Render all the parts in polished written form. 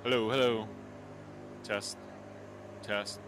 Hello, hello. Test, test.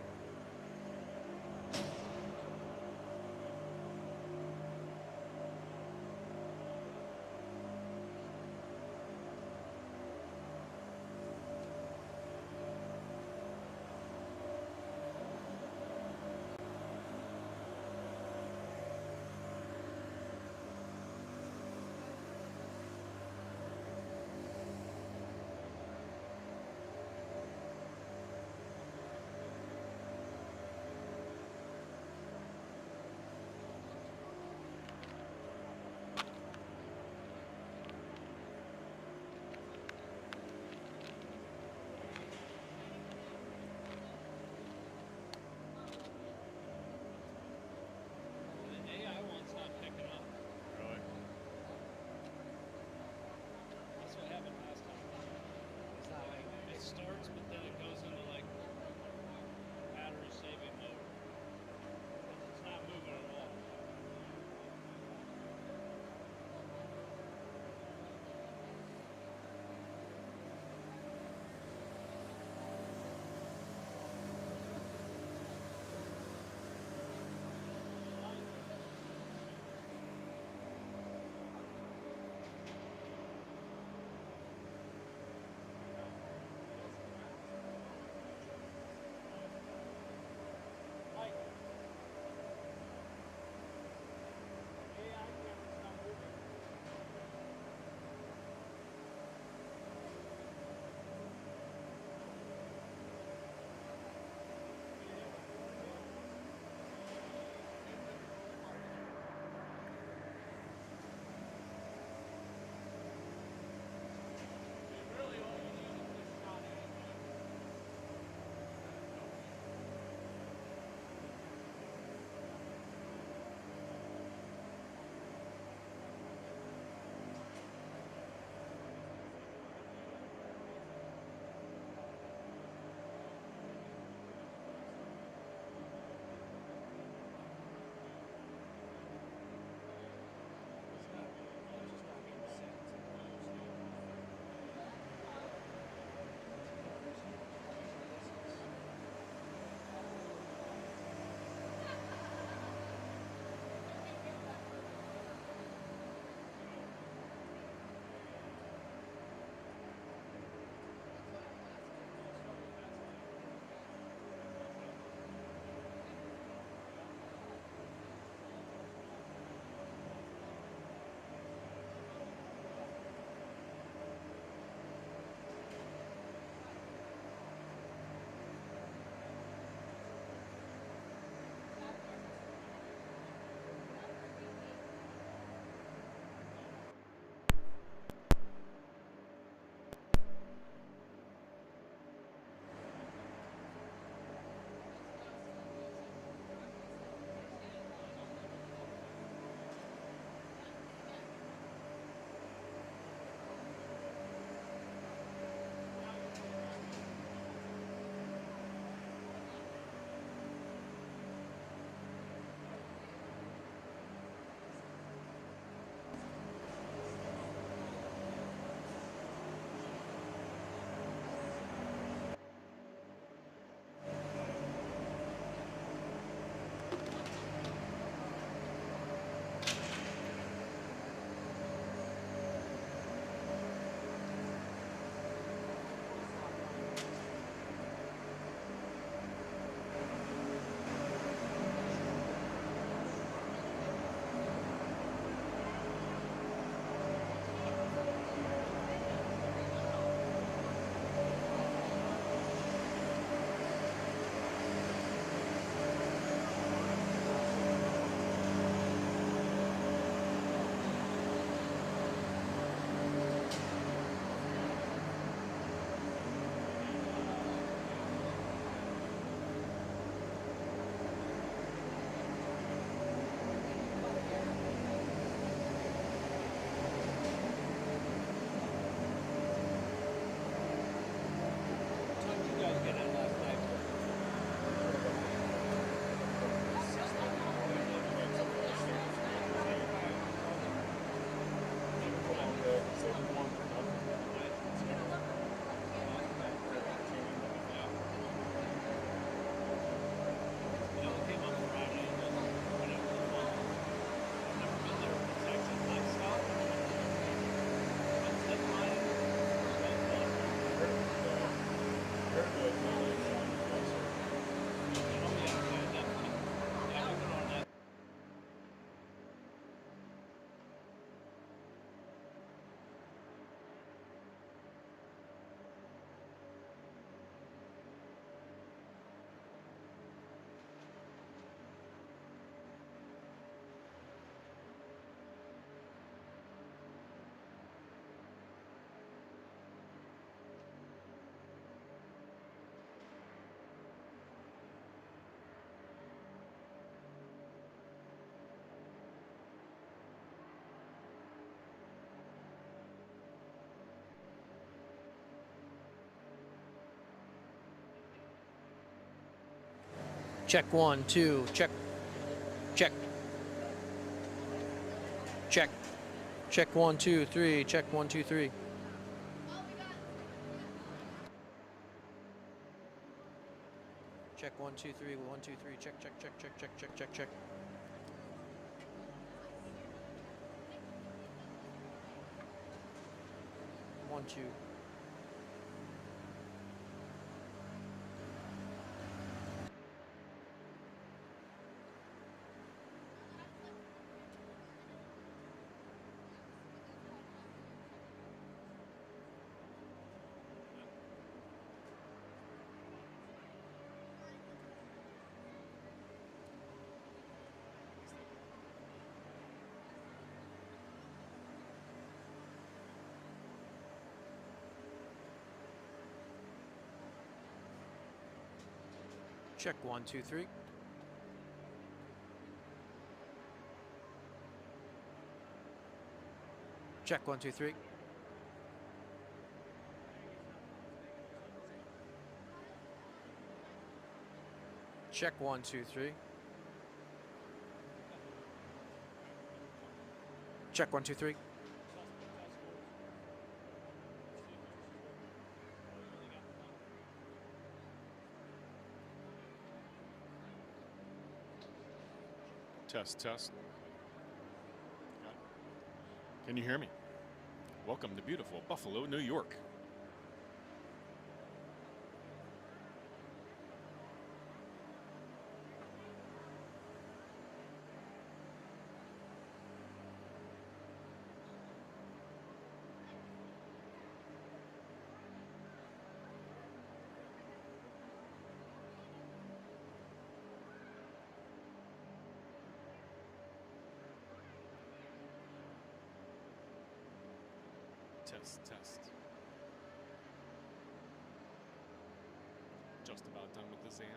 Check 1, 2, check. Check. Check. Check 1, 2, 3. Check 1, 2, 3. Check 1, 2, 3. 1, 2, 3. Check, check, check, check, check, check, check, check. One, two. Check 1, 2, 3. Check 1, 2, 3. Check 1, 2, 3. Check 1, 2, 3. Test, test. Can you hear me? Welcome to beautiful Buffalo, New York. Test, test. Just about done with the exam.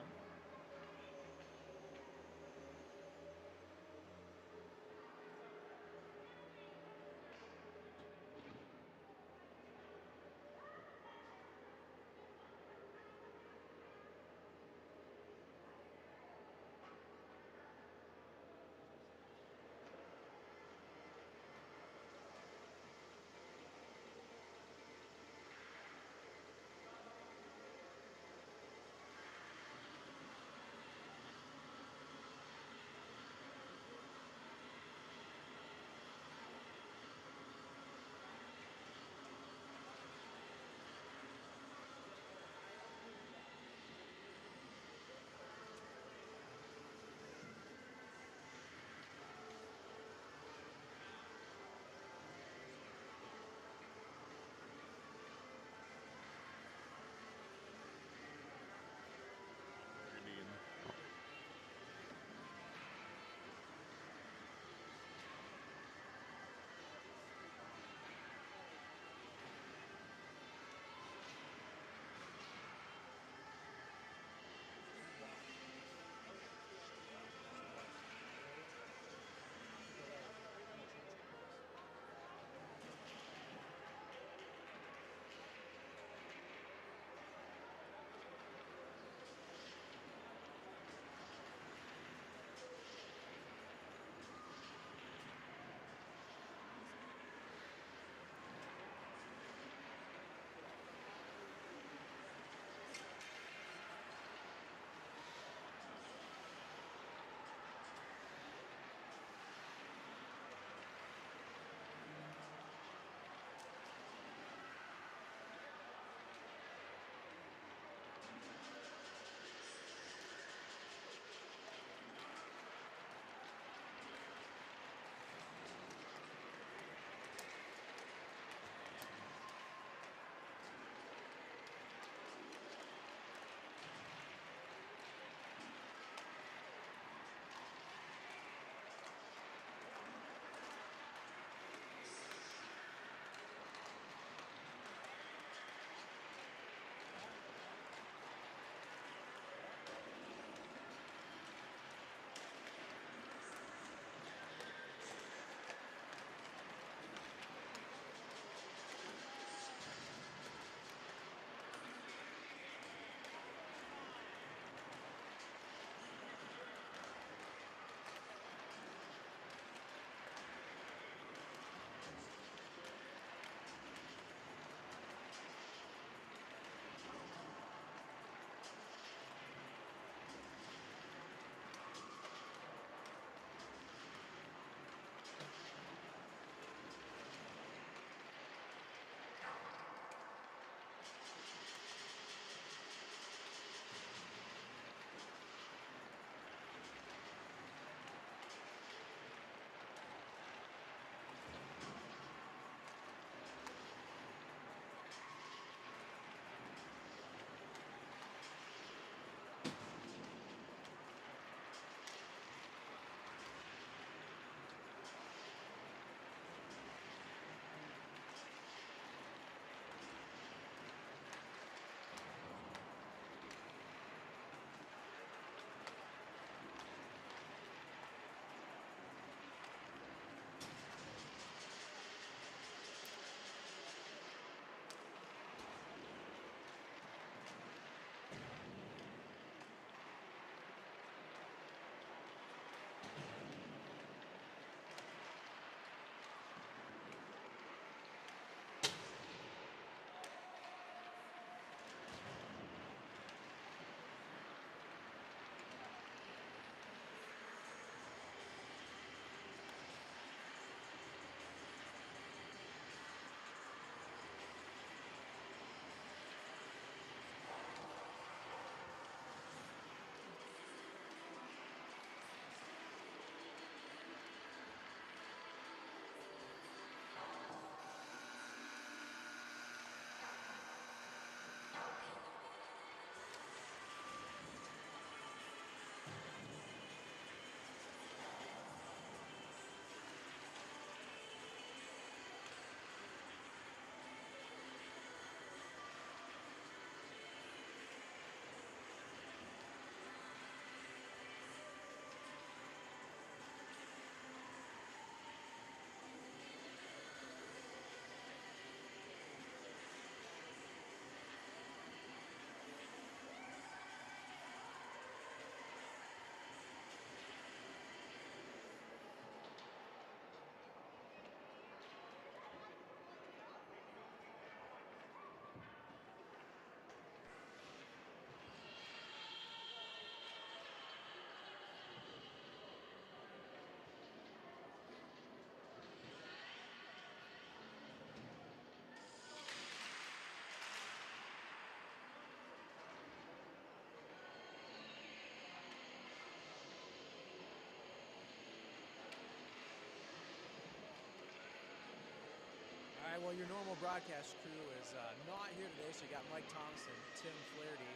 normal broadcast crew is not here today, so you got Mike Thomas and Tim Flaherty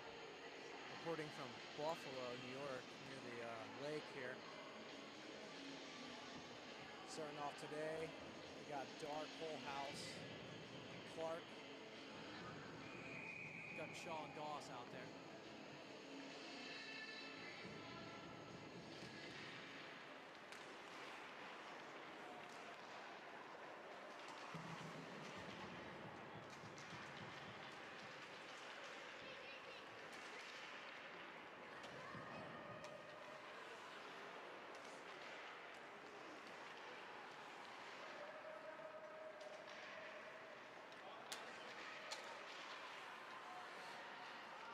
reporting from Buffalo, New York, near the lake here. Starting off today, we got Dar, Colehouse, and Clark. Got Shaw and Doss out there.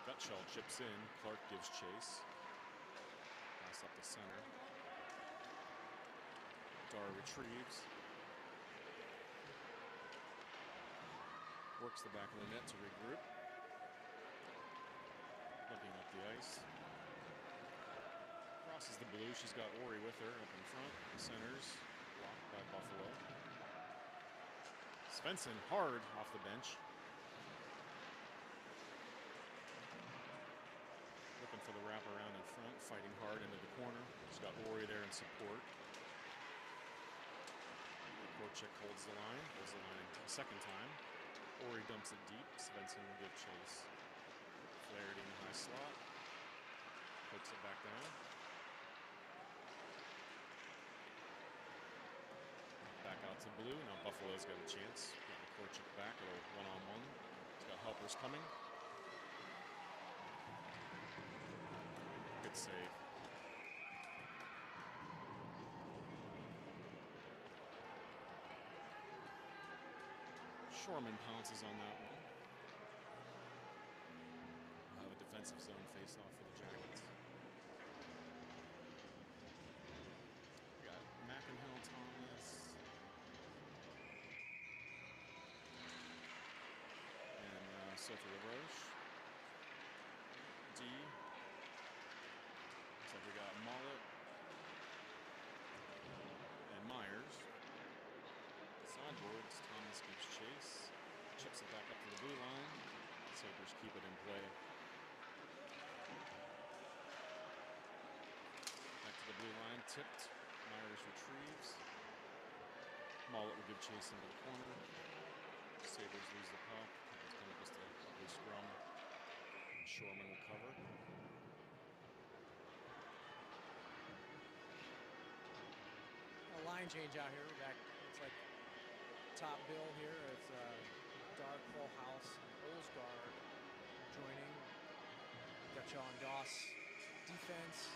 Gutschall chips in. Clark gives chase. Pass up the center. Dar retrieves. Works the back of the net to regroup. Looking up the ice. Crosses the blue. She's got Ori with her up in front. The centers blocked by Buffalo. Svensson hard off the bench. Looking for the wraparound in front, fighting hard into the corner. She's got Ori there in support. Korchik holds the line a second time. Ori dumps it deep. Svensson will give chase. Flaherty in the high slot. Pokes it back down. Back out to blue. Now Buffalo's got a chance. Getting Korchik back at a one-on-one. He's got helpers coming. Good save. Shorman pounces on that one. We'll have a defensive zone face-off for the Jackets. We got McInhill, Thomas, and Sophie LaRoche. D. Looks like we got Mollett and Myers. Sideboards, Thomas gives chase. Chips it back up to the blue line. Sabres keep it in play. Back to the blue line, tipped. Myers retrieves. Mollett will give chase into the corner. Sabres lose the puck. It's kind of just a ugly scrum. And Shorman will cover. A line change out here. We're back. It's like top bill here. It's Dar, Colehouse, and Olsgaard joining. Gutschall and Doss defense.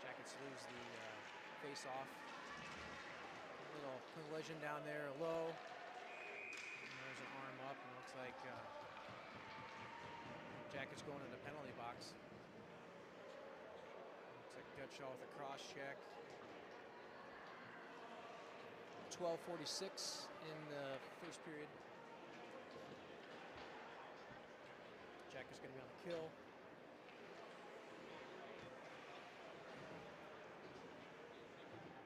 Jackets lose the face-off. Little collision down there, low. And there's an arm up, and it looks like Jackets going in the penalty box. Looks like Gutschall with a cross check. 12:46 in the first period. Jackets going to be on the kill.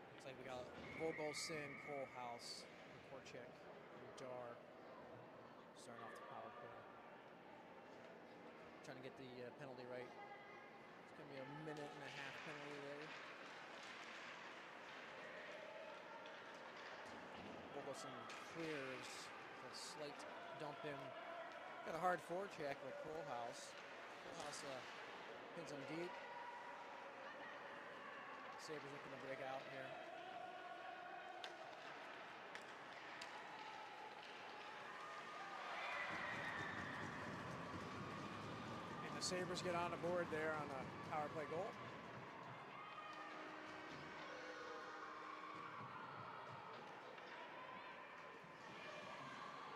Looks like we got Vogelson, Colehouse, and Korchik, and Dar starting off the power play. Trying to get the penalty right. It's going to be a minute and a half penalty there. Vogelson clears a slight dump in. Got a hard forecheck like Colehouse. Colehouse pins him deep. Sabres looking to break out here. And the Sabres get on the board there on a power play goal.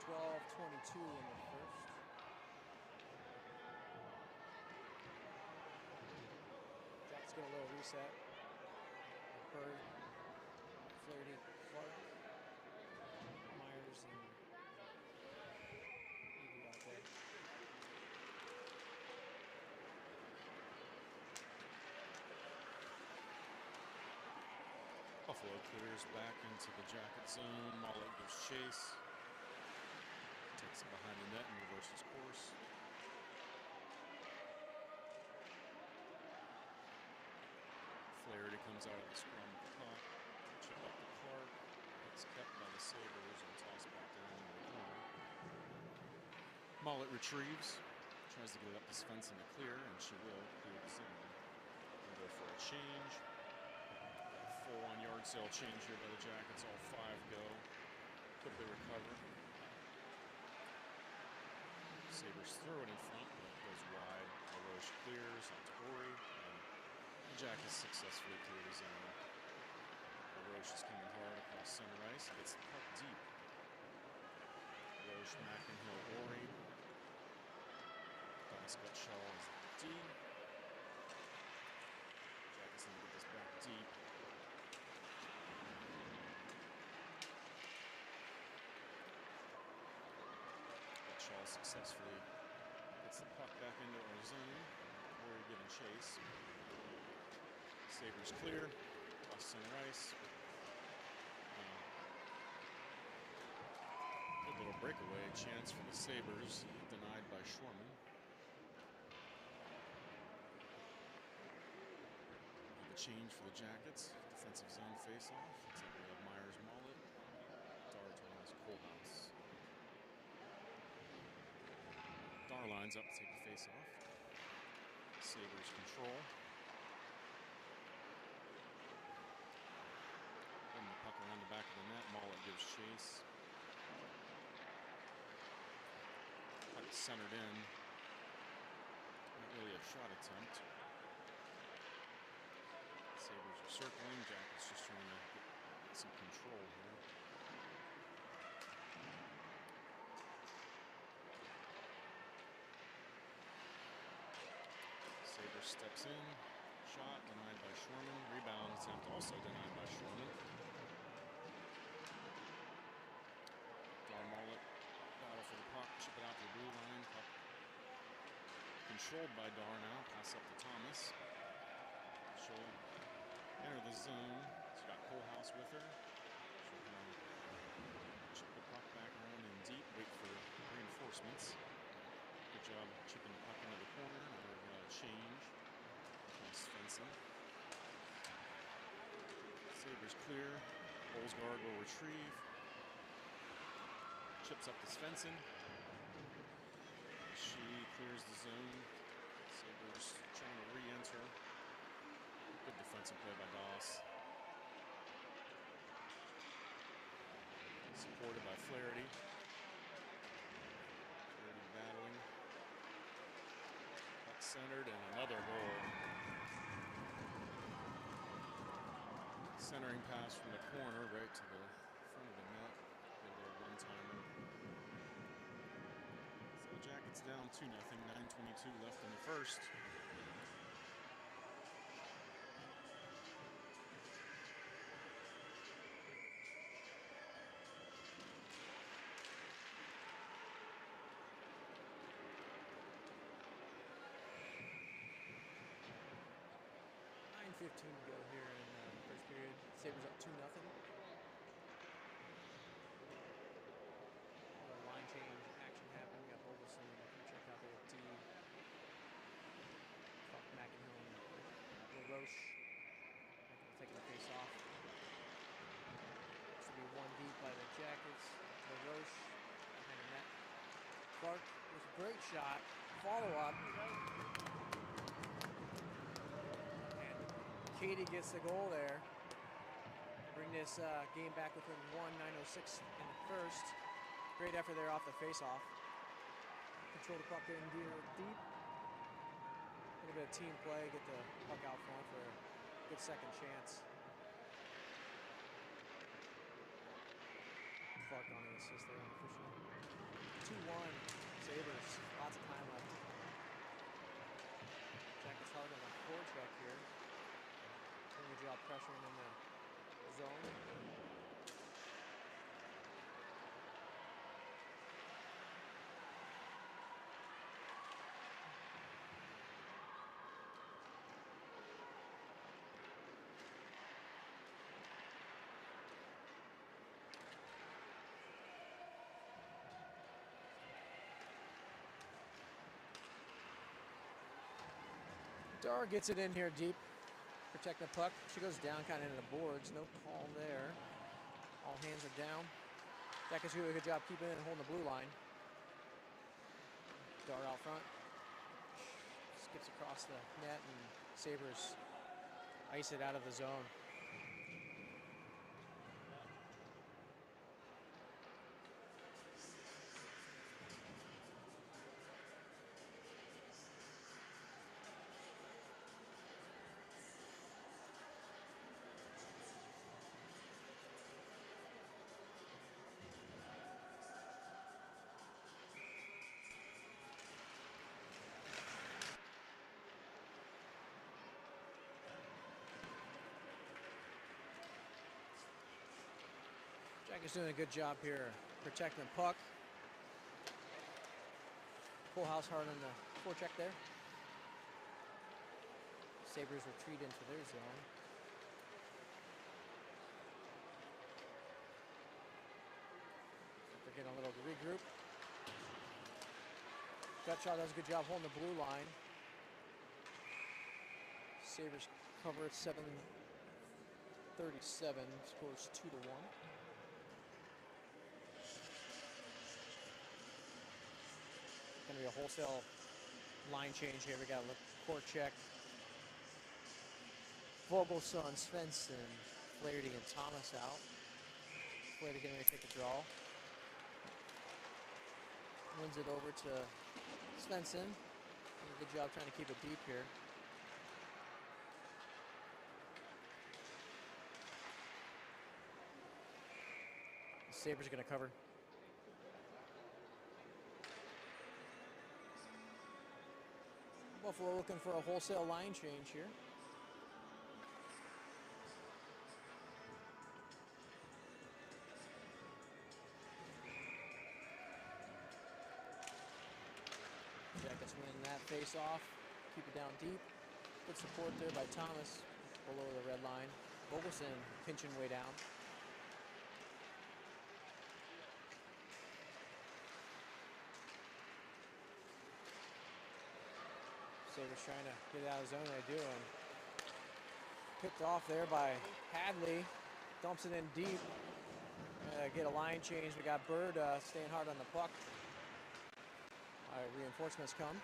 12:22 in the first. Jack's get a little reset. Bird, Flaherty, Clark, Myers, and Eagle out there. Buffalo clears back into the Jacket zone. Mullet gives chase. Takes it behind the net and reverses course. Flaherty comes out of the scrum with the puck. Chip up to Clark. It's kept by the Sabres and tossed back down into the corner. Mullet retrieves. Tries to get it up to Svensson to clear, and she will clear the zone. We'll go for a change. Full on yard sale change here by the Jackets. All 5 go. Quickly recover. Sabres throw it in front, but it goes wide. LaRoche clears onto Ori, and the Jackets successfully clear the zone. LaRoche is coming hard across center ice. Gets the puck deep. LaRoche, McInhill, Ori. Scott Shaw is D. Jackets need to get this back deep. Scott Shaw successfully gets the puck back into our zone. Ori giving chase. Sabres clear. Across center ice. Good little breakaway chance for the Sabres. Denied by Schwarman. Change for the Jackets. Defensive zone face-off. Looks like we have Myers, Mullet, Dar, Thomas, Kohlhaas. Dar lines up to take the face-off. Sabres control. Putting the puck around the back of the net. Mullet gives chase. Puck is centered in. Not really a shot attempt. Sabres are circling. Jackets just trying to get some control here. Sabres steps in. Shot denied by Schwarman. Rebound attempt also denied by Schwarman. Dar, Mullet battle for the puck. Chip it out to the blue line. Puck controlled by Dar now. Pass up to Thomas. She'll enter the zone. She's got Kohlhaas with her. She'll kind of chip the puck back around in deep, wait for reinforcements. Good job chipping the puck into the corner. Another change. Svensson. Sabres clear. Olsgaard will retrieve. Chips up to Svensson. She clears the zone. Sabres trying to re-enter. Good defensive play by Doss. Supported by Flaherty. Flaherty battling. Puck centered and another goal. Centering pass from the corner right to the front of the net. Good little one-timer. So the Jackets down 2-0. 9:22 left in the first. .15 to go here in the first period. Sabres up 2-0. Line change action happening. We got Boguson check out there with D. Fuck McInhill and LaRoche. Taking the face off. This will be one deep by the Jackets. LaRoche behind the net. Clark with a great shot. Follow up. Katie gets the goal there. Bring this game back within 9:06 in the first. Great effort there off the face-off. Control the puck in deep. A little bit of team play. Get the puck out front for a good second chance. Clark on the assist there unofficially. 2-1. Sabres. Lots of time left. Jackets hard on the forecheck here. Doing a job pressuring in the zone. Dar gets it in here deep. Protect the puck. She goes down kind of into the boards. No call there. All hands are down. Jackets do a good job keeping it and holding the blue line. Dar out front. Skips across the net and Sabres ice it out of the zone. Jackets doing a good job here protecting the puck. Full house hard on the forecheck there. Sabres retreat into their zone. They're getting a little regroup. Gutschall does a good job holding the blue line. Sabres cover at 7:37, scores 2-1. Gonna be a wholesale line change here. We got Korchek, Vogelson, Svensson, Flaherty, and Thomas out. Flaherty getting ready to take a draw. Wins it over to Svensson. Doing a good job trying to keep it deep here. The Sabres are going to cover. Buffalo looking for a wholesale line change here. Jackets win that face off. Keep it down deep. Good support there by Thomas below the red line. Vogelson pinching way down. Sabres trying to get it out of the zone. They do. And picked off there by Hadley. Dumps it in deep. Get a line change. We got Bird staying hard on the puck. All right, reinforcements come.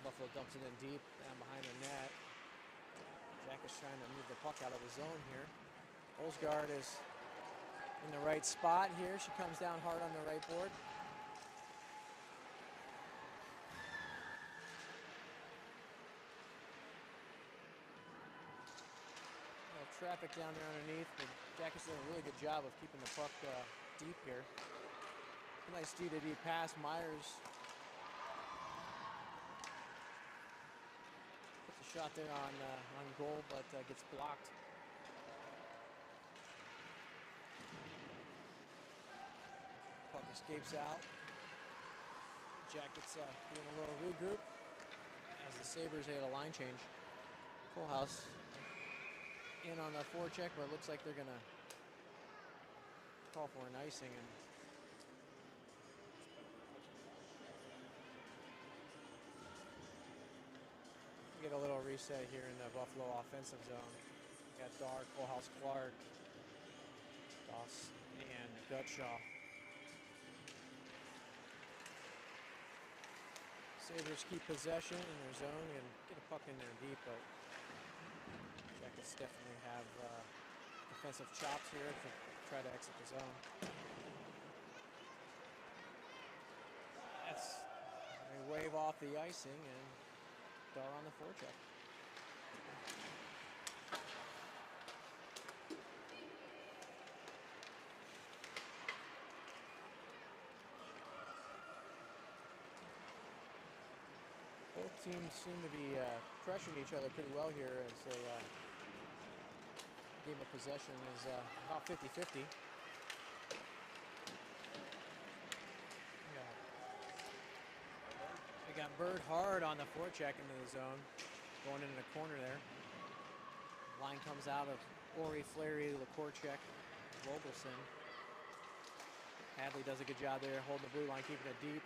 Buffalo dumps it in deep down behind the net. Jackets trying to move the puck out of the zone here. Olsgaard is in the right spot here. She comes down hard on the right board. Traffic down there underneath. The Jackets doing a really good job of keeping the puck deep here. Nice D-to-D pass. Myers puts a shot there on goal, but gets blocked. Puck escapes out. Jackets doing a little regroup as the Sabres had a line change. Full house in on the forecheck, but it looks like they're gonna call for an icing and get a little reset here in the Buffalo offensive zone. We got Dar, Kohlhaus, Clark, Doss, and Gutschall. Sabres keep possession in their zone and get a puck in there deep, but Jackets definitely have defensive chops here to try to exit the zone. They wave off the icing and Dar on the forecheck. Both teams seem to be pressuring each other pretty well here as they game of possession is about 50-50. We got Bird hard on the forecheck into the zone, going into the corner there. Line comes out of Ori, Flaherty, Korchek, Vogelson. Hadley does a good job there, holding the blue line, keeping it deep.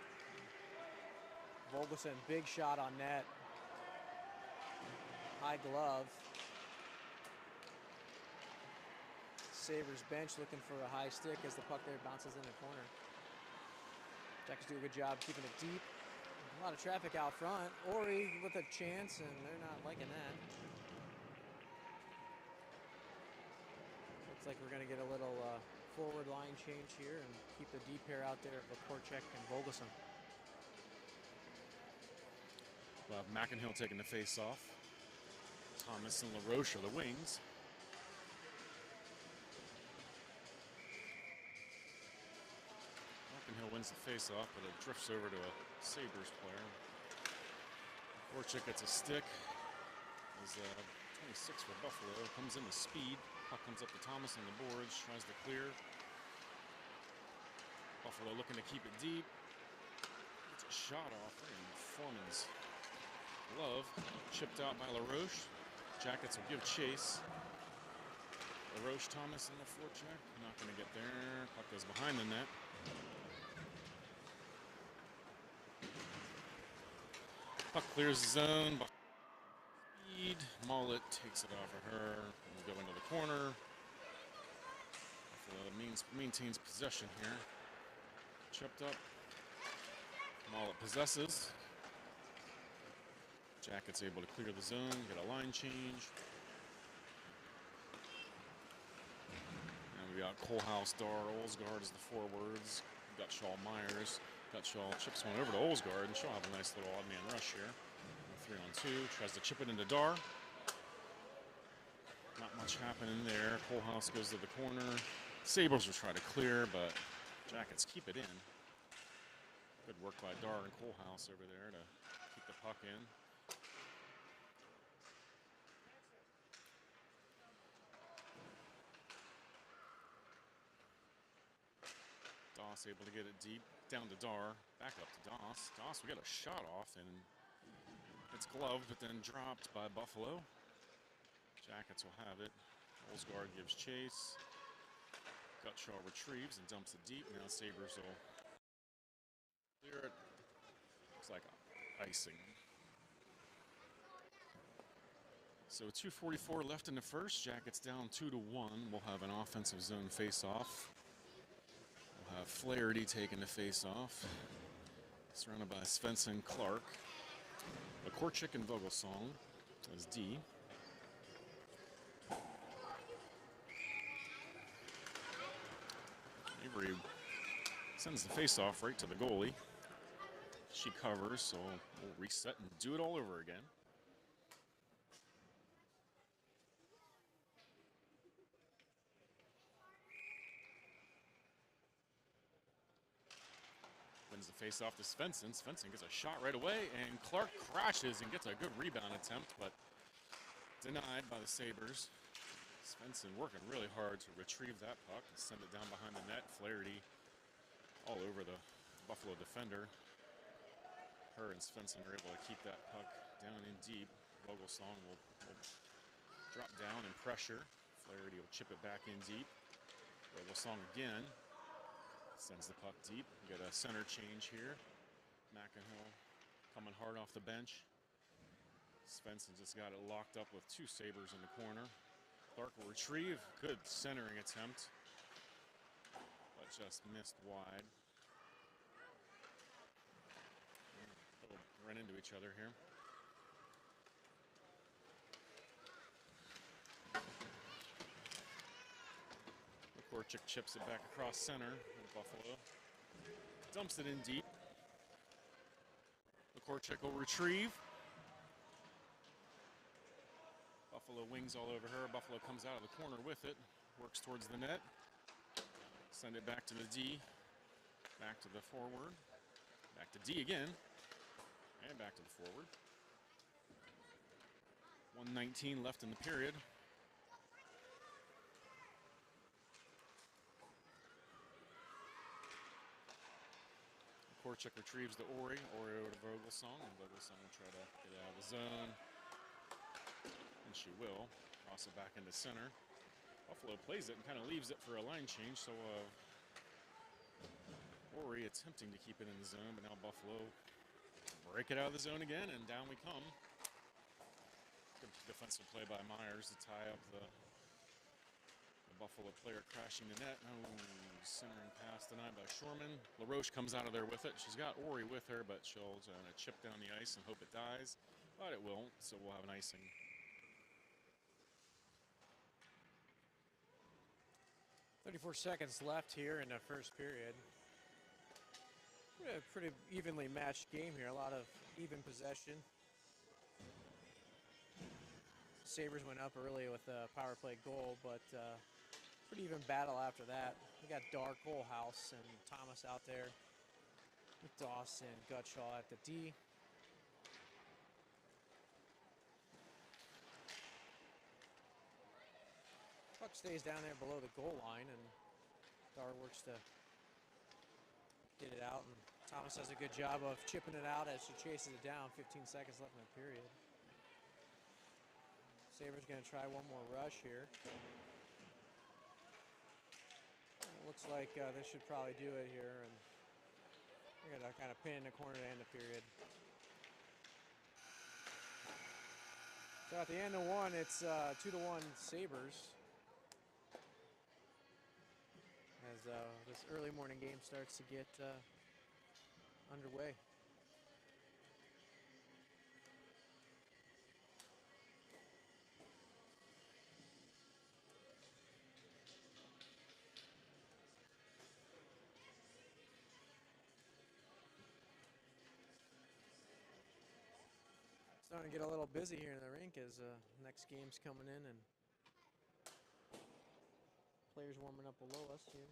Vogelson, big shot on net. High glove. Sabres bench looking for a high stick as the puck there bounces in the corner. Jackets do a good job keeping it deep. A lot of traffic out front. Ori with a chance, and they're not liking that. Looks like we're going to get a little forward line change here and keep the deep pair out there of Korchek and Vogelson. Well, McInhill taking the face off. Thomas and LaRoche are the wings. McInhill wins the face off, but it drifts over to a Sabres player. Korchek gets a stick. As 26 for Buffalo comes in with speed. Puck comes up to Thomas on the boards, tries to clear. Buffalo looking to keep it deep. Gets a shot off in Foreman's glove, chipped out by LaRoche. Jackets will give chase. LaRoche, Thomas in the forecheck. Not going to get there. Puck goes behind the net. Puck clears the zone. Speed. Mullet takes it off of her. We'll go into the corner. Maintains possession here. Chipped up. Mullet possesses. Jackets able to clear the zone, get a line change. And we got Kohlhaus, Dar, Olsgaard as the forwards. Gutshaw, Myers. Gutshaw chips one over to Olsgaard, and she'll have a nice little odd man rush here. 3-on-2, tries to chip it into Dar. Not much happening there. Kohlhaus goes to the corner. Sabres will try to clear, but Jackets keep it in. Good work by Dar and Kohlhaus over there to keep the puck in. Doss able to get it deep, down to Dar, back up to Doss. Doss, we got a shot off, and it's gloved, but then dropped by Buffalo. Jackets will have it. Olsgaard gives chase. Gutshaw retrieves and dumps it deep. Now Sabres will clear it. Looks like icing. So 2:44 left in the first. Jackets down 2-1. We'll have an offensive zone face-off. We'll have Flaherty taking the face-off. Surrounded by Svensson, Clark. Korchek and Vogelsong as D. Avery sends the face-off right to the goalie. She covers, so we'll reset and do it all over again. Wins the face-off to Svensson. Svensson gets a shot right away, and Clark crashes and gets a good rebound attempt, but denied by the Sabres. Svensson working really hard to retrieve that puck and send it down behind the net. Flaherty all over the Buffalo defender. Her and Svensson are able to keep that puck down in deep. Vogelsong will drop down and pressure. Flaherty will chip it back in deep. Vogelsong again. Sends the puck deep. We get a center change here. McInhill coming hard off the bench. Svensson just got it locked up with two Sabres in the corner. Clark will retrieve. Good centering attempt, but just missed wide. They'll run into each other here. Korchek chips it back across center with Buffalo. Dumps it in deep. Korchek will retrieve. Buffalo wings all over her. Buffalo comes out of the corner with it. Works towards the net. Send it back to the D. Back to the forward. Back to D again. And back to the forward. 1:19 left in the period. Korchek retrieves to Ori. Ori over to Vogelsong, and Vogelsong will try to get out of the zone. And she will. Cross it back into center. Buffalo plays it and kind of leaves it for a line change, so Ori attempting to keep it in the zone, but now Buffalo break it out of the zone again, and down we come. Good defensive play by Myers to tie up the Buffalo player crashing the net. Oh, centering pass denied by Shorman. LaRoche comes out of there with it. She's got Ori with her, but she'll chip down the ice and hope it dies. But it won't, so we'll have an icing. 34 seconds left here in the first period. A pretty evenly matched game here. A lot of even possession. Sabres went up early with a power play goal, but pretty even battle after that. We got Dar, Colehouse, and Thomas out there with Dawson, Gutshaw at the D. Puck stays down there below the goal line, and Dar works to get it out, and Thomas does a good job of chipping it out as she chases it down. 15 seconds left in the period. Sabres going to try one more rush here. It looks like this should probably do it here, and we're going to kind of pin in the corner to end the period. So at the end of one, it's 2-1 Sabres. As this early morning game starts to get underway. Starting to get a little busy here in the rink as next game's coming in and players warming up below us here.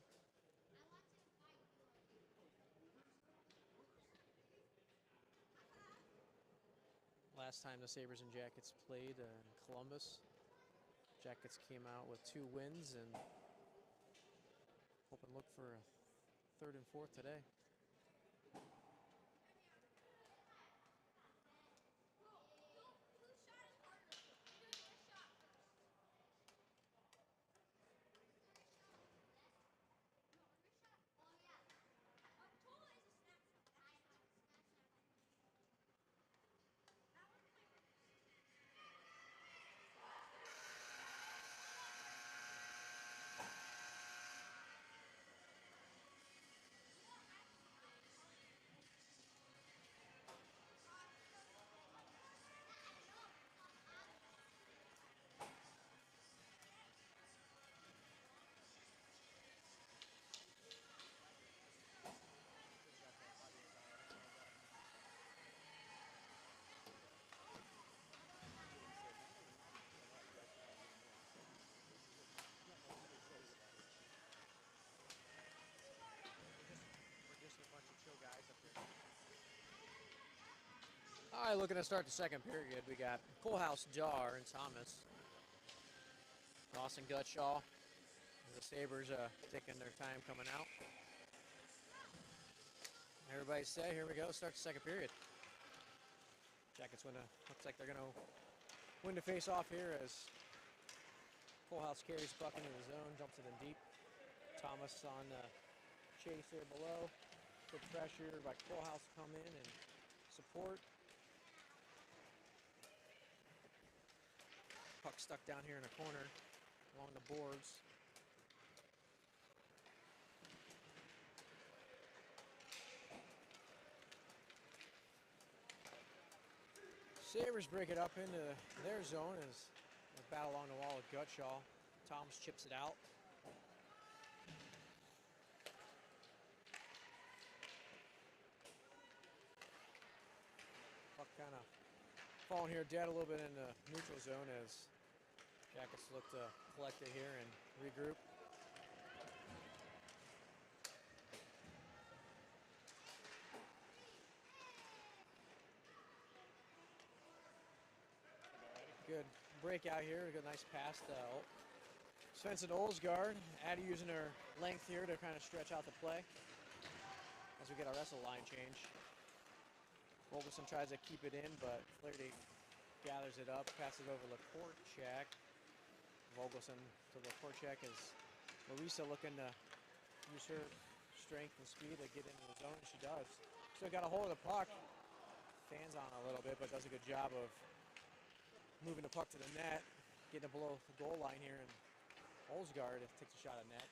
Last time the Sabres and Jackets played in Columbus, Jackets came out with 2 wins and hope and look for a third and fourth today. All right, looking to start the second period. We got Colehouse, Dar, and Thomas. Dawson, Gutshaw. The Sabres taking their time coming out. Everybody's set. Here we go. Start the second period. Jackets looks like they're gonna win the face-off here as Colehouse carries puck into the zone, jumps it in deep. Thomas on chase there below. Good pressure by Colehouse to come in and support. Puck stuck down here in the corner along the boards. Sabres break it up into their zone as they battle along the wall with Gutshaw. Thomas chips it out. Puck kind of falling here dead a little bit in the neutral zone as Jackets look to collect it here and regroup. Good breakout here. A good nice pass to Svensson Olsgaard. Addie using her length here to kind of stretch out the play as we get our wrestle line change. Vogelson tries to keep it in, but Flaherty gathers it up, passes over Laporchak. Vogelson to Laporchak as Larissa looking to use her strength and speed to get into the zone, and she does. Still got a hold of the puck. Fans on a little bit, but does a good job of moving the puck to the net, getting it below the goal line here, and Olsgaard takes a shot at net.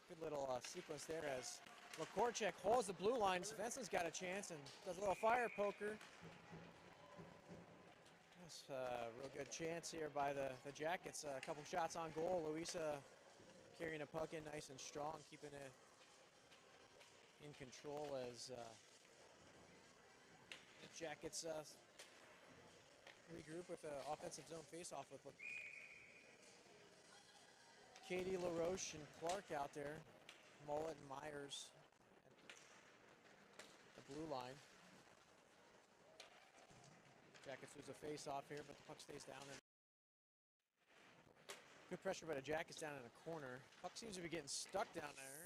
Good little sequence there as Lakorchek holds the blue line. Svensson's got a chance and does a little fire poker. That's a real good chance here by the Jackets. A couple shots on goal. Luisa carrying the puck in nice and strong, keeping it in control as the Jackets regroup with an offensive zone faceoff with Katie LaRoche and Clark out there. Mullet and Myers at the blue line. Jackets lose a face-off here, but the puck stays down. And good pressure by the Jackets down in the corner. Puck seems to be getting stuck down there.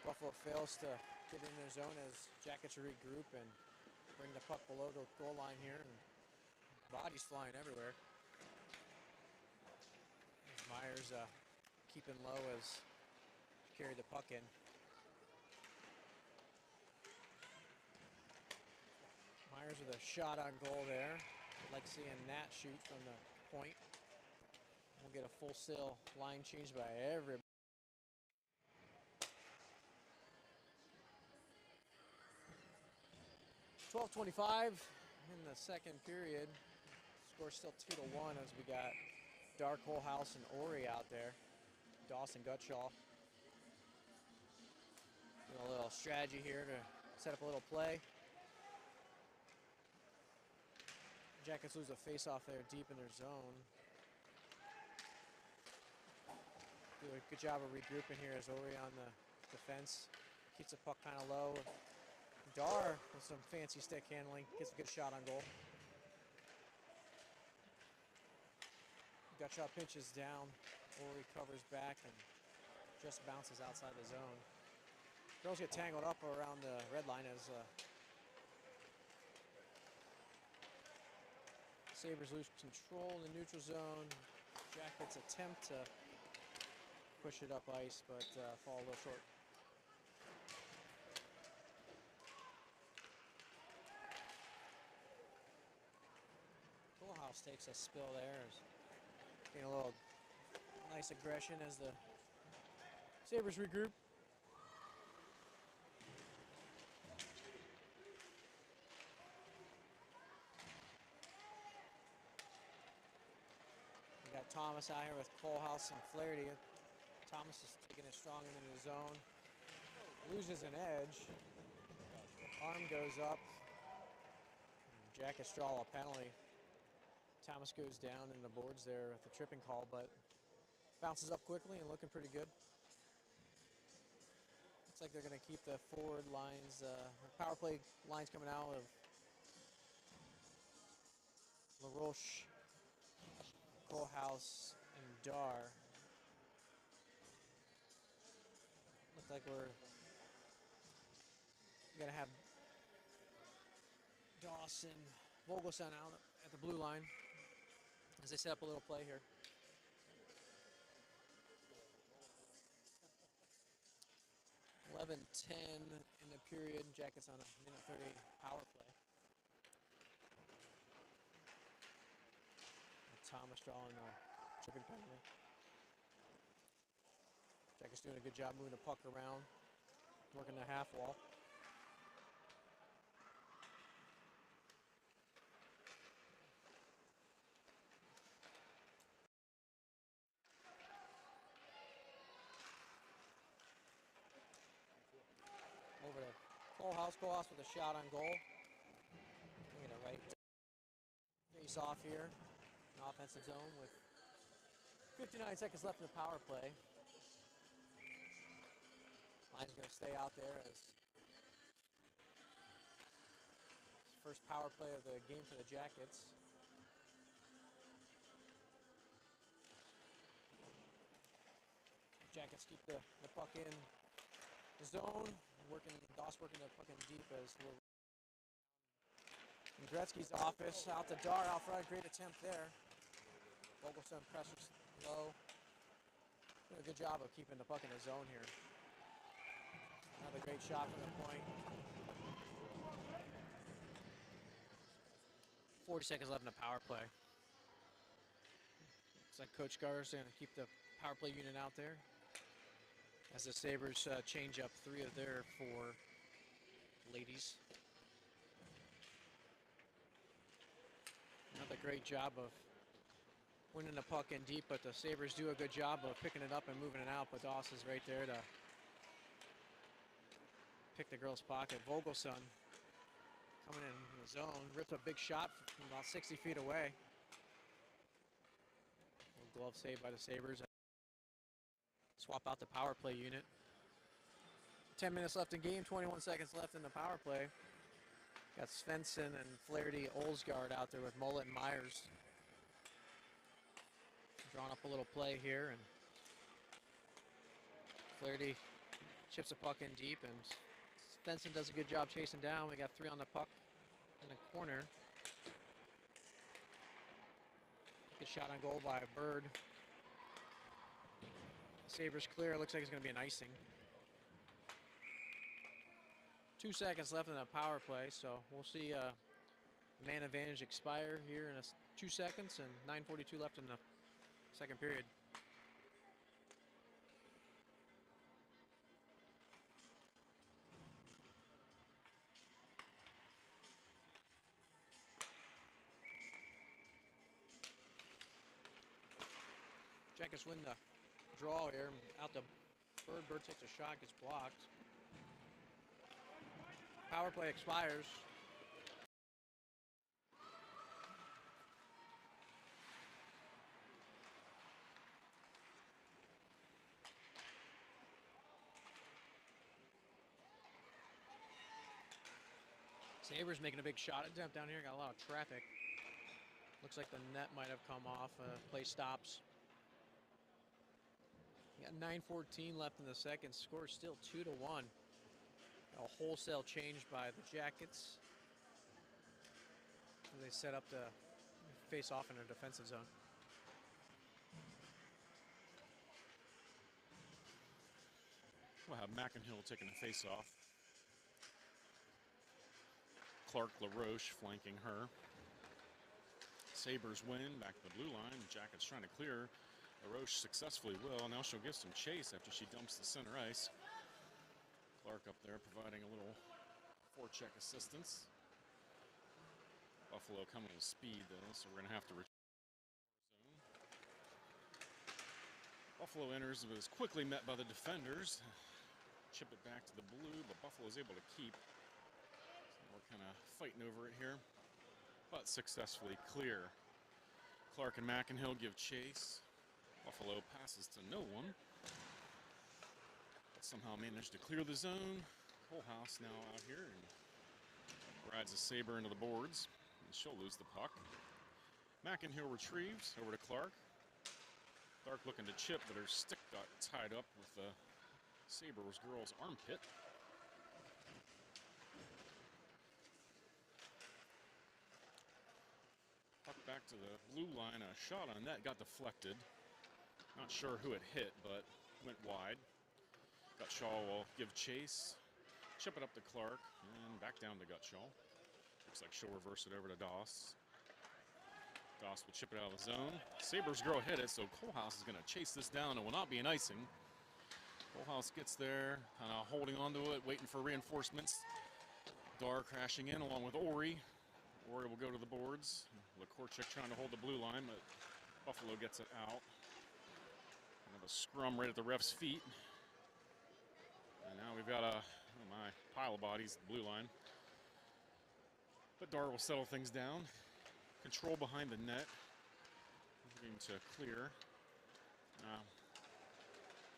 Buffalo fails to get in their zone as Jackets regroup and bring the puck below the goal line here. And bodies flying everywhere. Myers keeping low as she carried the puck in. Myers with a shot on goal there. I'd like seeing Nat shoot from the point. We'll get a full sail line change by everybody. 12:25 in the second period. Score's still 2-1 as we got Dark Hole House and Ori out there. Dawson Gutshaw. Doing a little strategy here to set up a little play. Jackets lose a face-off there deep in their zone. Do a good job of regrouping here as Ori on the defense. Keeps the puck kind of low. Dar with some fancy stick handling. Gets a good shot on goal. Gutshaw pinches down. Ori covers back and just bounces outside the zone. Girls get tangled up around the red line as Sabres lose control in the neutral zone. Jackets attempt to push it up ice, but fall a little short. House takes a spill there. Getting a little nice aggression as the Sabres regroup. We got Thomas out here with Colehouse and Flaherty. Thomas is taking it strong into the zone. Loses an edge. Arm goes up. Jackets draw a penalty. Thomas goes down in the boards there with the tripping call, but bounces up quickly and looking pretty good. Looks like they're going to keep the forward lines, power play lines coming out of LaRoche, Colehouse, and Dar. Looks like we're going to have Dawson, Vogelson out at the blue line as they set up a little play here. .11:10 in the period. Jackets on a minute 30 power play. And Thomas drawing the tripping penalty. Jackets doing a good job moving the puck around, working the half wall. Over to Colehouse with a shot on goal. We're going to right face off here. An offensive zone with 59 seconds left in the power play. Line's going to stay out there as first power play of the game for the Jackets. Jackets keep the puck in the zone. Doss working the puck in deep as In Gretzky's office, out the Dar out front, great attempt there. Vogelson pressures low. Doing a good job of keeping the puck in the zone here. Another great shot from the point. 40 seconds left in the power play. Looks like Coach Gar's going to keep the power play unit out there as the Sabres change up 3 of their 4 ladies. Another great job of winning the puck in deep, but the Sabres do a good job of picking it up and moving it out. But Doss is right there to pick the girl's pocket. Vogelson coming in the zone, ripped a big shot from about 60 feet away. Glove saved by the Sabres. Swap out the power play unit. 10 minutes left in game, 21 seconds left in the power play. Got Svensson and Flaherty, Olsgaard out there with Mullet and Myers. Drawing up a little play here, and Flaherty chips the puck in deep, and Svensson does a good job chasing down. We got 3 on the puck in the corner. Good shot on goal by Bird. Sabres clear. Looks like it's going to be an icing. 2 seconds left in the power play, so we'll see man advantage expire here in 2 seconds, and 9:42 left in the second period. Jackets win the draw here. Out the Bird. Bird takes a shot, gets blocked. Power play expires. Sabres making a big shot attempt down here. Got a lot of traffic. Looks like the net might have come off. Play stops. We got 9:14 left in the second. Score is still 2-1. A wholesale change by the Jackets. They set up to face off in a defensive zone. We'll have McInhill taking a face-off. Clark LaRoche flanking her. Sabres win, back to the blue line. Jackets trying to clear. LaRoche successfully will. Now she'll get some chase after she dumps the center ice. Clark up there providing a little forecheck assistance. Buffalo coming with speed though, so we're going to have to return. Buffalo enters, but is quickly met by the defenders. Chip it back to the blue, but Buffalo is able to keep. So we're kind of fighting over it here, but successfully clear. Clark and McInhill give chase. Buffalo passes to no one. But somehow managed to clear the zone. Kohlhaas now out here and rides a Sabre into the boards. And she'll lose the puck. McInhill retrieves over to Clark. Clark looking to chip, but her stick got tied up with the Sabres girl's armpit. Puck back to the blue line. A shot on net got deflected. Not sure who it hit, but went wide. Gutschall will give chase. Chip it up to Clark and back down to Gutschall. Looks like she'll reverse it over to Doss. Doss will chip it out of the zone. Sabres girl hit it, so Kohlhaas is going to chase this down. It will not be an icing. Kohlhaas gets there, kind of holding onto it, waiting for reinforcements. Dar crashing in along with Ori. Ori will go to the boards. Lekorchik trying to hold the blue line, but Buffalo gets it out. Kind of a scrum right at the ref's feet. And now we've got a, oh my, pile of bodies, blue line. But Dar will settle things down. Control behind the net. Moving to clear. A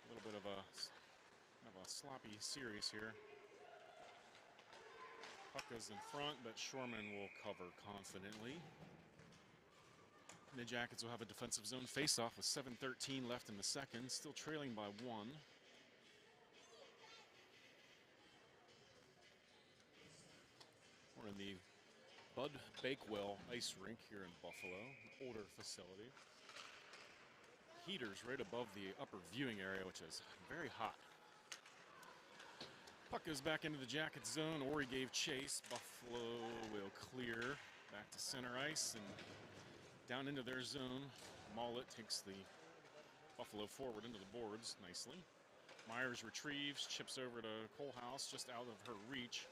little bit of a sloppy series here. Puck is in front, but Shorman will cover confidently. And the Jackets will have a defensive zone face-off with 7:13 left in the second, still trailing by 1. We're in the Bud Bakewell Ice Rink here in Buffalo, an older facility. Heaters right above the upper viewing area, which is very hot. Puck goes back into the Jackets zone. Ori gave chase. Buffalo will clear back to center ice and down into their zone. Mollett takes the Buffalo forward into the boards nicely. Myers retrieves, chips over to Kohlhaas, just out of her reach.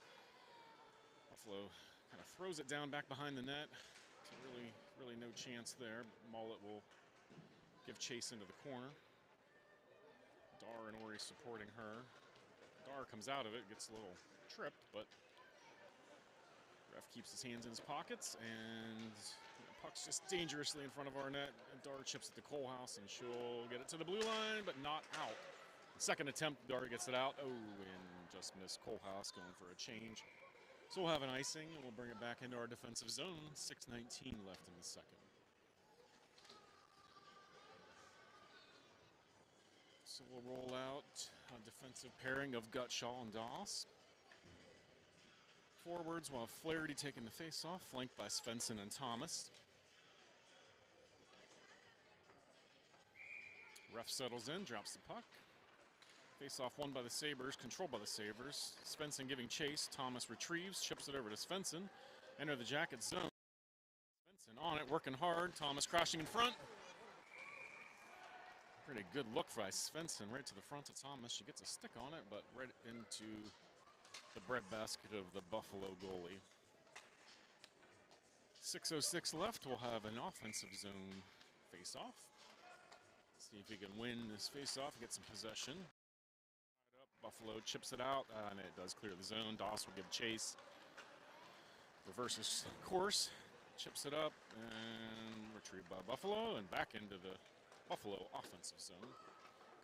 Buffalo kind of throws it down back behind the net. So really no chance there. Mollett will give chase into the corner. Dar and Ori supporting her. Dar comes out of it, gets a little tripped, but ref keeps his hands in his pockets, and the puck's just dangerously in front of our net. And Dar chips it to Kohlhaas, and she'll get it to the blue line, but not out. Second attempt, Dar gets it out. Oh, and just missed Kohlhaas going for a change. So we'll have an icing, and we'll bring it back into our defensive zone. 6:19 left in the second. So we'll roll out a defensive pairing of Gutshaw and Doss. Forwards, while Flaherty taking the face-off, flanked by Svensson and Thomas. Ref settles in, drops the puck. Face-off won by the Sabres, controlled by the Sabres. Svensson giving chase, Thomas retrieves, chips it over to Svensson. Enter the Jacket zone. Svensson on it, working hard. Thomas crashing in front. Pretty good look by Svensson, right to the front of Thomas. She gets a stick on it, but right into the breadbasket of the Buffalo goalie. 6:06 left. We'll have an offensive zone face-off. See if he can win this face-off, get some possession. Buffalo chips it out, and it does clear the zone. Doss will give chase. Reverses course, chips it up, and retrieved by Buffalo, and back into the Buffalo offensive zone.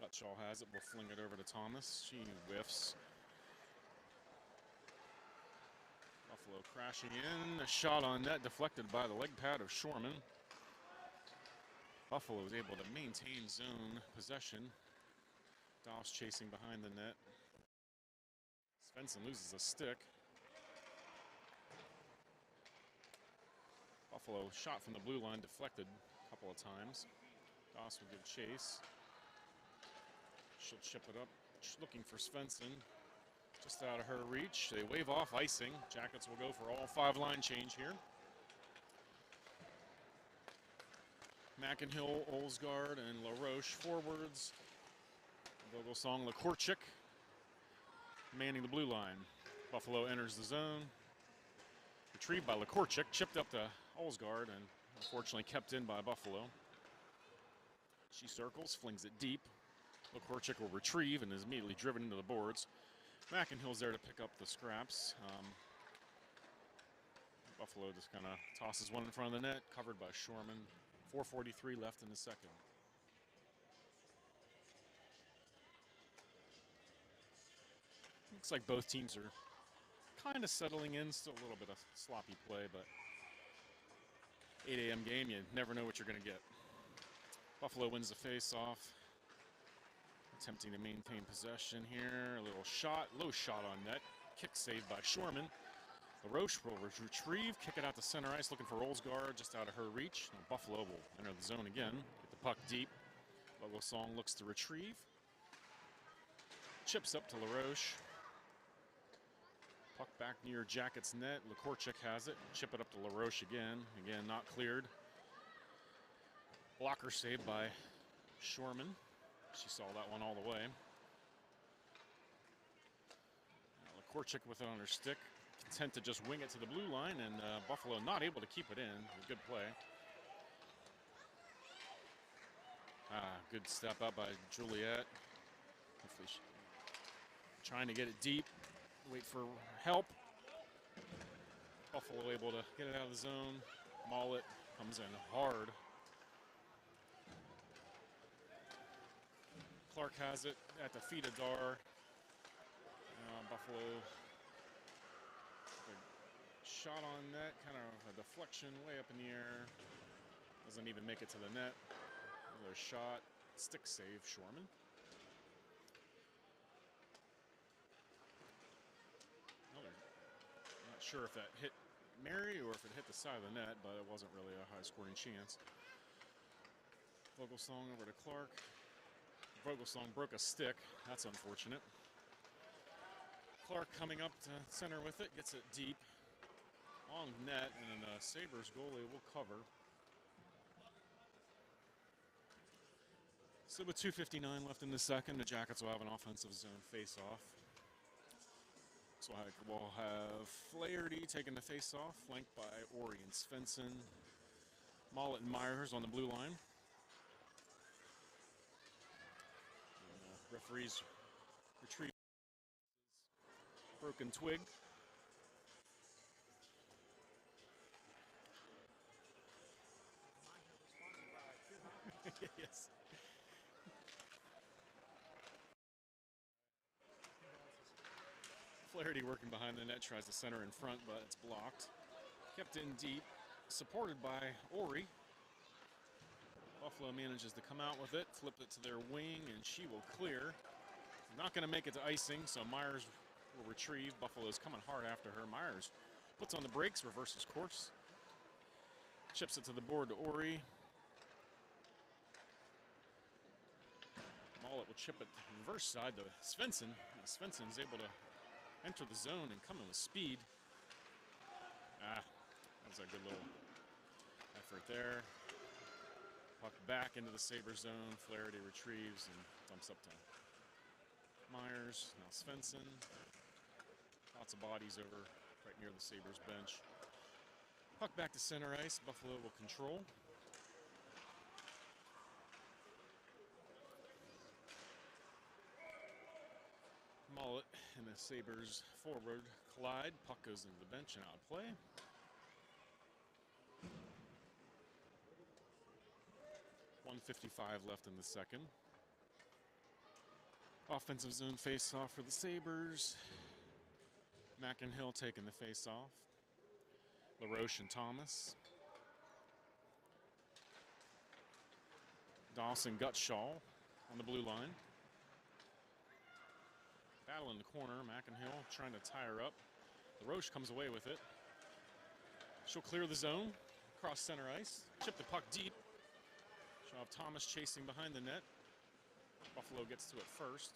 Gutshaw has it. We'll fling it over to Thomas. She whiffs. Buffalo crashing in. A shot on net deflected by the leg pad of Shorman. Buffalo is able to maintain zone possession. Doss chasing behind the net. Svensson loses a stick. Buffalo shot from the blue line deflected a couple of times. Doss will give chase. She'll chip it up, looking for Svensson. Just out of her reach. They wave off icing. Jackets will go for all 5 line change here. McInhill, Olsgaard, and LaRoche forwards. Vogelsong, Lakorchik manning the blue line. Buffalo enters the zone. Retrieved by Lakorchik, chipped up to Olsgaard, and unfortunately kept in by Buffalo. She circles, flings it deep. Lakorchik will retrieve and is immediately driven into the boards. McInhill's there to pick up the scraps. Buffalo just kind of tosses one in front of the net, covered by Shorman. 4:43 left in the second. Looks like both teams are kind of settling in. Still a little bit of sloppy play, but 8 a.m. game, you never know what you're going to get. Buffalo wins the face-off. Attempting to maintain possession here. A little shot, low shot on net. Kick saved by Shorman. LaRoche will retrieve, kick it out to center ice, looking for Olsgaard, just out of her reach. Now Buffalo will enter the zone again, get the puck deep. Vogelsong looks to retrieve. Chips up to LaRoche. Puck back near Jackets net. Lakorchik has it. Chip it up to LaRoche again. Again, not cleared. Blocker saved by Shorman. She saw that one all the way. Lakorchik with it on her stick. Content to just wing it to the blue line, and Buffalo not able to keep it in. A good play. Good step up by Juliet. Hopefully trying to get it deep. Wait for help. Buffalo able to get it out of the zone. Mollett comes in hard. Clark has it at the feet of Dar. Buffalo. Shot on net, kind of a deflection way up in the air. Doesn't even make it to the net. Another shot, stick save, Shorman. Not sure if that hit Mary or if it hit the side of the net, but it wasn't really a high-scoring chance. Vogelsong over to Clark. Vogelsong broke a stick. That's unfortunate. Clark coming up to center with it, gets it deep on net, and the Sabres goalie will cover. So with 2:59 left in the second, the Jackets will have an offensive zone face-off. So we'll have Flaherty taking the face-off, flanked by Ori and Svensson. Mollett and Myers on the blue line. And, referees retrieve broken twig. Yes. Flaherty working behind the net, tries to center in front, but it's blocked. Kept in deep, supported by Ori. Buffalo manages to come out with it, flip it to their wing, and she will clear. Not going to make it to icing, so Myers will retrieve. Buffalo's coming hard after her. Myers puts on the brakes, reverses course. Chips it to the board to Ori. Mollett will chip it reverse side to Svensson. Svensson's able to enter the zone and come in with speed. That was a good little effort there. Puck back into the Sabres zone. Flaherty retrieves and dumps up to Myers. Now Svensson. Lots of bodies over right near the Sabres bench. Puck back to center ice. Buffalo will control. Mollett and the Sabres forward collide. Puck goes into the bench and out of play. .155 left in the second. Offensive zone face-off for the Sabres. McInhill taking the face-off. LaRoche and Thomas. Dawson Gutshaw on the blue line. Battle in the corner. McInhill trying to tie her up. LaRoche comes away with it. She'll clear the zone. Cross center ice. Chip the puck deep. She'll have Thomas chasing behind the net. Buffalo gets to it first.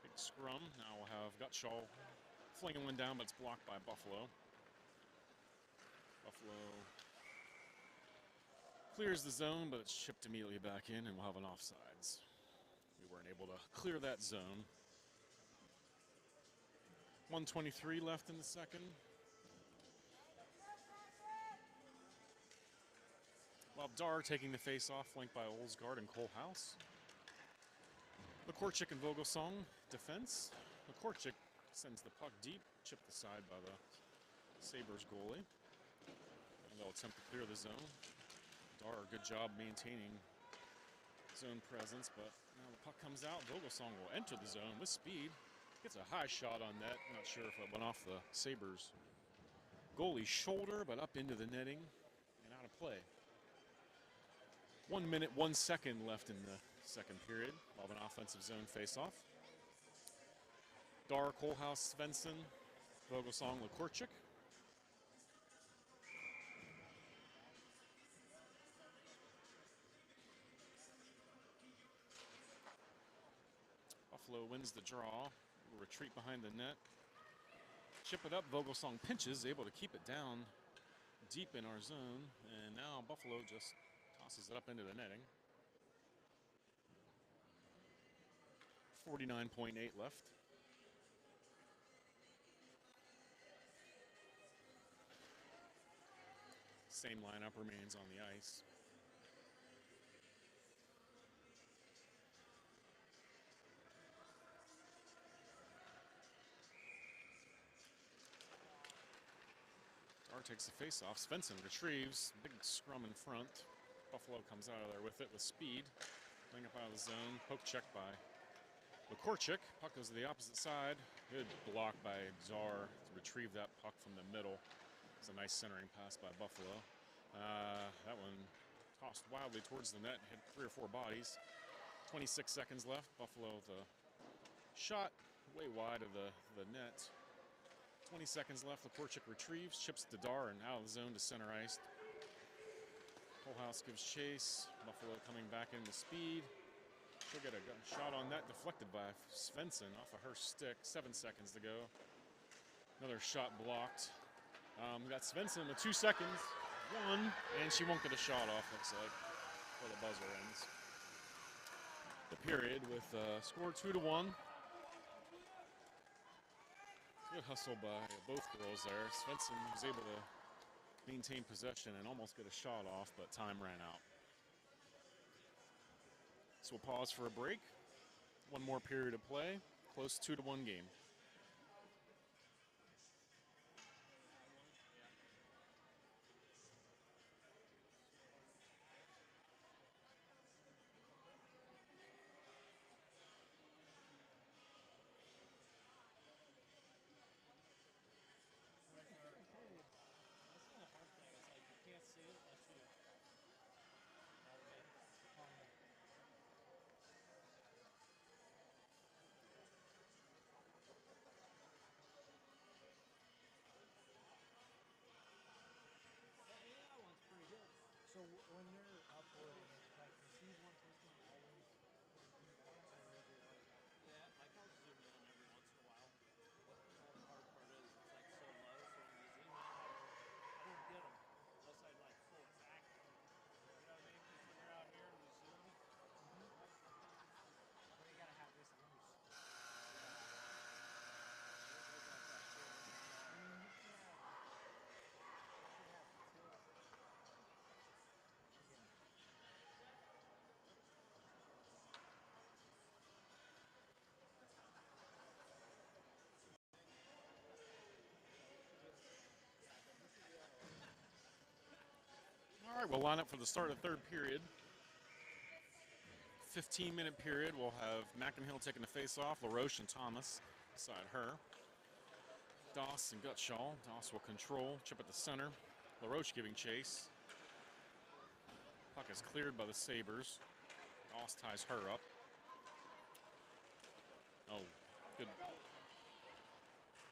Big scrum. Now we'll have Gutshaw flinging one down, but it's blocked by Buffalo. Buffalo clears the zone, but it's chipped immediately back in, and we'll have an offsides. We weren't able to clear that zone. 1:23 left in the second. While Dar taking the face-off, flanked by Olsgaard and Kohlhaus. Lekorchik and Vogelsong defense. Lekorchik sends the puck deep, chipped aside by the Sabres goalie. And they'll attempt to clear the zone. Dar, good job maintaining zone presence, but now the puck comes out. Vogelsong will enter the zone with speed. Gets a high shot on net. Not sure if it went off the Sabres goalie's shoulder, but up into the netting and out of play. 1 minute, 1 second left in the second period. We'll have an offensive zone face-off. Dar, Kohlhaus, Svensson, Vogelsong, Lekorchik. Buffalo wins the draw. We'll retreat behind the net. Chip it up. Vogelsong pinches, able to keep it down deep in our zone. And now Buffalo just tosses it up into the netting. 49.8 left. Same lineup remains on the ice. Dar takes the face-off. Svensson retrieves. Big scrum in front. Buffalo comes out of there with it with speed. Playing up out of the zone. Poke check by Lekorchik. Puck goes to the opposite side. Good block by Dar to retrieve that puck from the middle. It's a nice centering pass by Buffalo. That one tossed wildly towards the net. Hit 3 or 4 bodies. 26 seconds left. Buffalo with a shot way wide of the net. 20 seconds left. Lekorchik retrieves, chips to Dar, and out of the zone to center ice. Whole house gives chase. Buffalo coming back into speed. She'll get a shot on that, deflected by Svensson off of her stick. 7 seconds to go. Another shot blocked. We got Svensson with 2 seconds. One, and she won't get a shot off, looks like, before the buzzer ends. The period with score 2-1. Good hustle by both girls there. Svensson was able to maintain possession and almost get a shot off, but time ran out. So we'll pause for a break. One more period of play. Close 2-1 game. So when you're uploading it, like, is he one person always working back, or is it like? Yeah, like I'll zoom in every once in a while. All the hard part is it's like so low, so when you zoom in, I don't get them unless I like pull it back. You know what I mean? Because when you're out here and we zoom, Well, you gotta have this loose. I mean, you should have tilt. Yeah. All right, we'll line up for the start of the third period. 15-minute period. We'll have McInhill taking the face-off. LaRoche and Thomas beside her. Doss and Gutshaw. Doss will control. Chip at the center. LaRoche giving chase. Puck is cleared by the Sabres. Doss ties her up. Oh, good.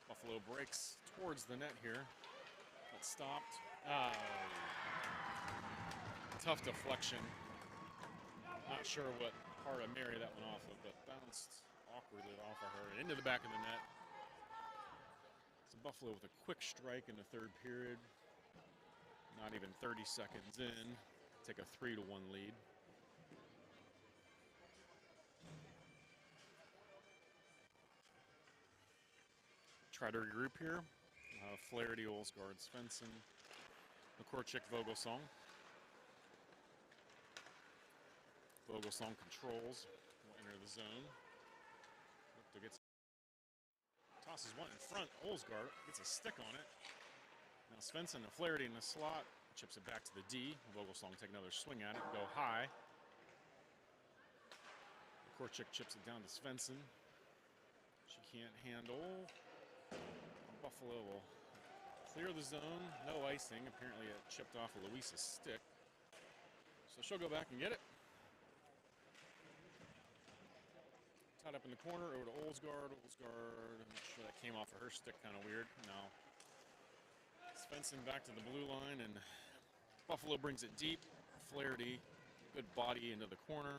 Buffalo breaks towards the net here. But stopped. Oh. Tough deflection. Not sure what part of Mary that went off of, but bounced awkwardly off of her and into the back of the net. So Buffalo with a quick strike in the third period. Not even 30 seconds in. Take a 3-1 lead. Try to regroup here. Flaherty, Olsgaard, Svensson, Lekorchik, Vogelsong. Vogelsong controls. Will enter the zone. Tosses one in front. Olsgaard gets a stick on it. Now Svensson and Flaherty in the slot. Chips it back to the D. Vogelsong take another swing at it. Go high. Lekorchik chips it down to Svensson. She can't handle. Buffalo will clear the zone. No icing. Apparently it chipped off of Luisa's stick. So she'll go back and get it. Tied up in the corner, over to Olsgaard. Olsgaard, I'm not sure that came off of her stick, kind of weird. No. Svensson back to the blue line, and Buffalo brings it deep. Flaherty, good body into the corner.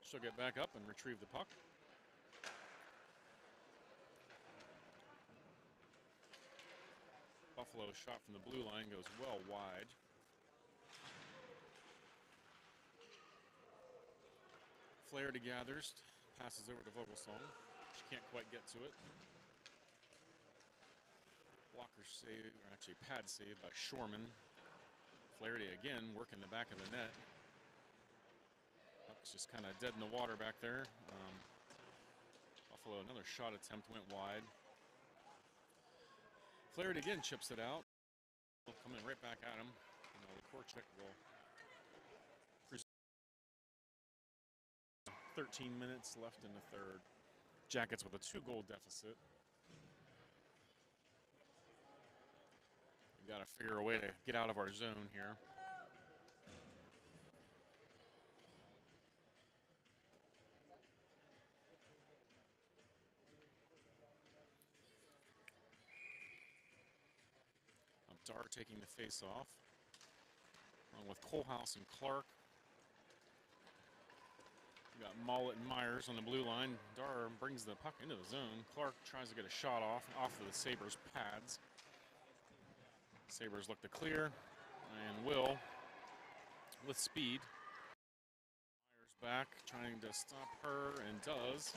She'll get back up and retrieve the puck. Buffalo's shot from the blue line goes well wide. Flaherty gathers, passes over to Vogelsong. She can't quite get to it. Blocker save, or actually pad save by Shorman. Flaherty again working the back of the net. Puck's just kind of dead in the water back there. Buffalo, another shot attempt went wide. Flaherty again chips it out. Coming right back at him. Lekorchik will. 13 minutes left in the third. Jackets with a 2-goal deficit. We've got to figure a way to get out of our zone here. Dar taking the face off, along with Kohlhaus and Clark. We got Mollett and Myers on the blue line. Dar brings the puck into the zone. Clark tries to get a shot off of the Sabres pads. Sabres look to clear, and will with speed. Myers back, trying to stop her, and does.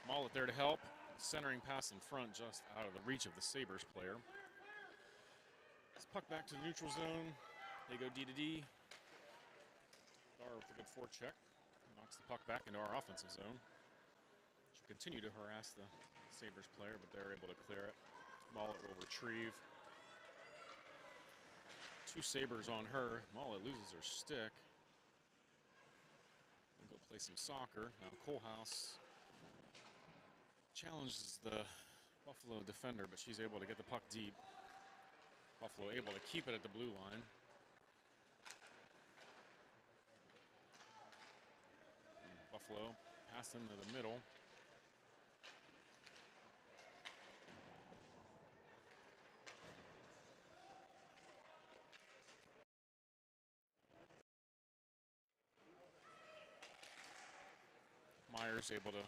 Mollett there to help. Centering pass in front, just out of the reach of the Sabres player. This puck back to the neutral zone. They go D to D. Dar with a good forecheck. Knocks the puck back into our offensive zone. She'll continue to harass the Sabres player, but they're able to clear it. Mollett will retrieve. 2 Sabres on her. Mollett loses her stick. We'll go play some soccer. Now Kohlhaus challenges the Buffalo defender, but she's able to get the puck deep. Buffalo able to keep it at the blue line. And Buffalo pass into the middle. Myers able to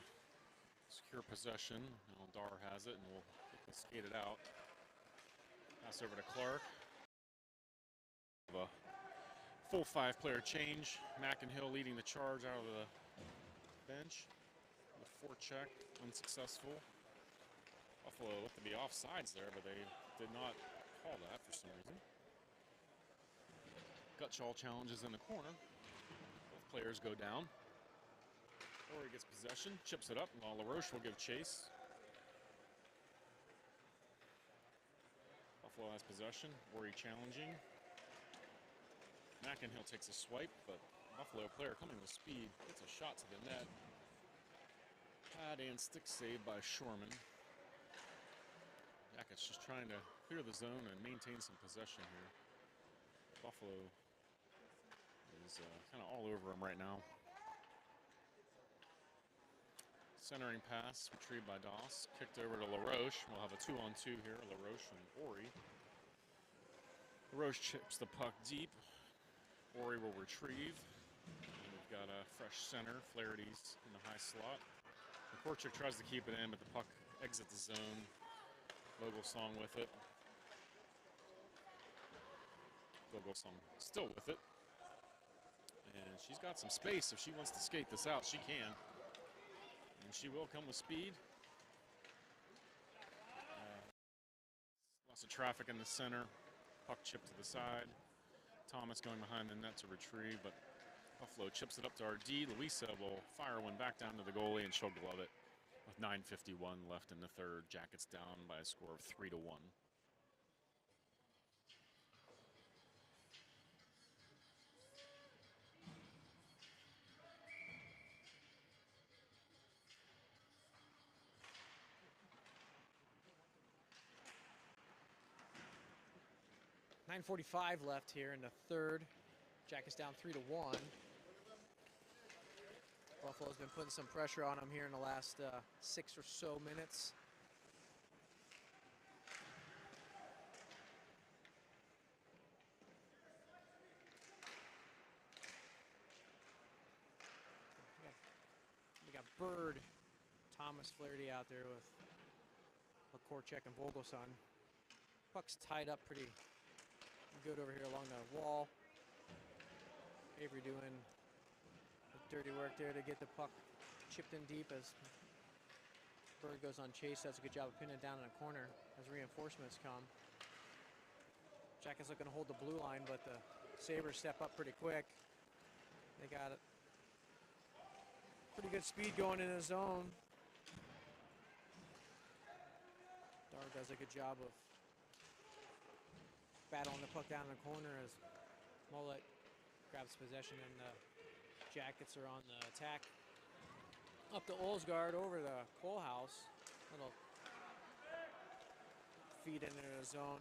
secure possession. Now Dar has it, and we'll skate it out. Pass over to Clark. A full 5-player change. McInhill leading the charge out of the bench. The forecheck, unsuccessful. Buffalo looked to be offsides there, but they did not call that for some reason. Gutschall challenges in the corner. Both players go down. Ori gets possession, chips it up, while LaRoche will give chase. Buffalo has possession. Ori challenging. McInhill takes a swipe, but Buffalo player coming with speed gets a shot to the net. Pad and stick save by Shorman. Jackets just trying to clear the zone and maintain some possession here. Buffalo is kind of all over them right now. Centering pass, retrieved by Doss. Kicked over to LaRoche. We'll have a 2-on-2 here, LaRoche and Ori. LaRoche chips the puck deep. Ori will retrieve. And we've got a fresh center, Flaherty's in the high slot. Korchak tries to keep it in, but the puck exits the zone. Vogelsong with it. Vogelsong still with it. And she's got some space. If she wants to skate this out, she can. And she will come with speed. Lots of traffic in the center. Puck chipped to the side. Thomas going behind the net to retrieve, but Buffalo chips it up to our D. Luisa will fire one back down to the goalie, and she'll glove it. With 9:51 left in the third, Jackets down by a score of 3-1. .9:45 left here in the third. Jackets down 3-1. Buffalo's been putting some pressure on them here in the last 6 or so minutes. We got Bird, Thomas, Flaherty out there with Korchak and Vogelsong. Puck's tied up pretty good over here along the wall. Avery doing dirty work there to get the puck chipped in deep as Bird goes on chase. Does a good job of pinning it down in the corner as reinforcements come. Jackets looking to hold the blue line, but the Sabres step up pretty quick. They got pretty good speed going in the zone. Dar does a good job of battling the puck down in the corner as Mollett grabs possession, and the Jackets are on the attack. Up to Olsgaard over the Kohlhaus. Little feed into the zone.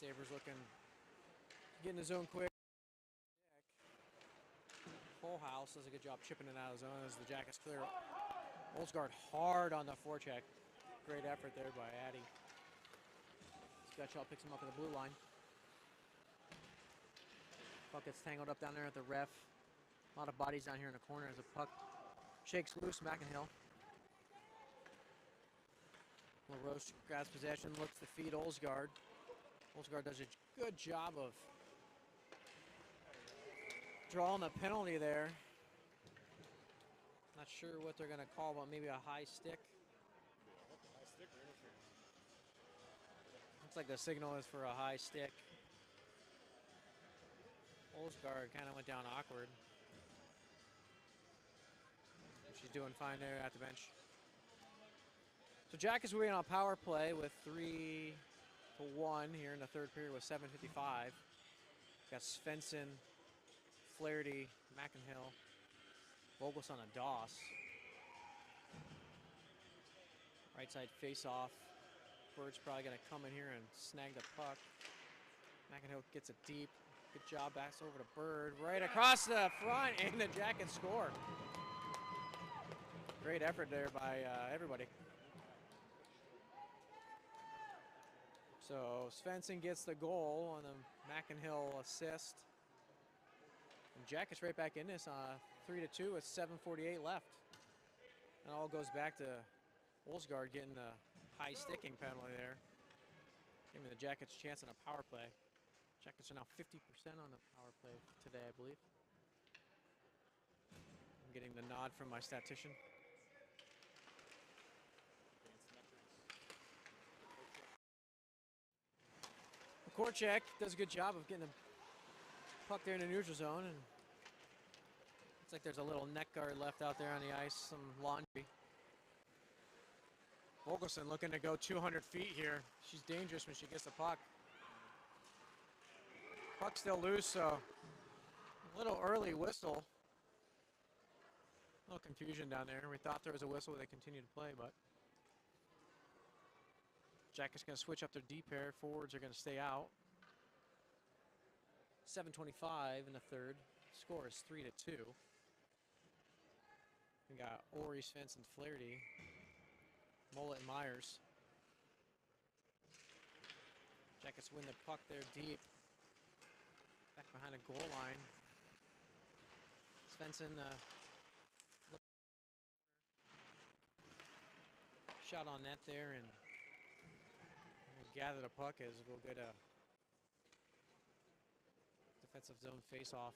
Sabres looking, getting the zone quick. Kohlhaus does a good job chipping it out of the zone as the Jackets clear. Olsgaard hard on the forecheck. Great effort there by Addy. Scotchall picks him up at the blue line. Puck gets tangled up down there at the ref. A lot of bodies down here in the corner as the puck shakes loose. McInhill. LaRoche grabs possession, looks to feed Olsgaard. Olsgaard does a good job of drawing a penalty there. Not sure what they're going to call, but maybe a high stick. High stick or interference? Looks like the signal is for a high stick. Olsgaard kind of went down awkward. She's doing fine there at the bench. So Jack is winning on power play with 3-1 here in the third period with 7:55. Got Svensson, Flaherty, McInhill, Vogelson on Doss. Right side face off. Bird's probably going to come in here and snag the puck. McInhill gets it deep. Good job, backs over to Bird. Right across the front, and the Jackets score. Great effort there by everybody. So Svensson gets the goal on the McInhill assist. And Jackets right back in this 3-2 with 7:48 left. And all goes back to Olsgaard getting the high sticking penalty there. Giving the Jackets a chance on a power play. Jackets are now 50% on the power play today, I believe. I'm getting the nod from my statistician. Korchak does a good job of getting the puck there in the neutral zone, and looks like there's a little neck guard left out there on the ice, some laundry. Vogelson looking to go 200 feet here. She's dangerous when she gets the puck. Puck's still loose, so a little early whistle. A little confusion down there. We thought there was a whistle. They continued to play, but Jackets going to switch up their D pair. Forwards are going to stay out. 7:25 in the third. Score is 3-2. We got Ori, Svensson, Flaherty, Mullet, and Myers. Jackets win the puck there deep. Back behind the goal line. Svensson shot on net there and gather the puck as we'll get a defensive zone face-off.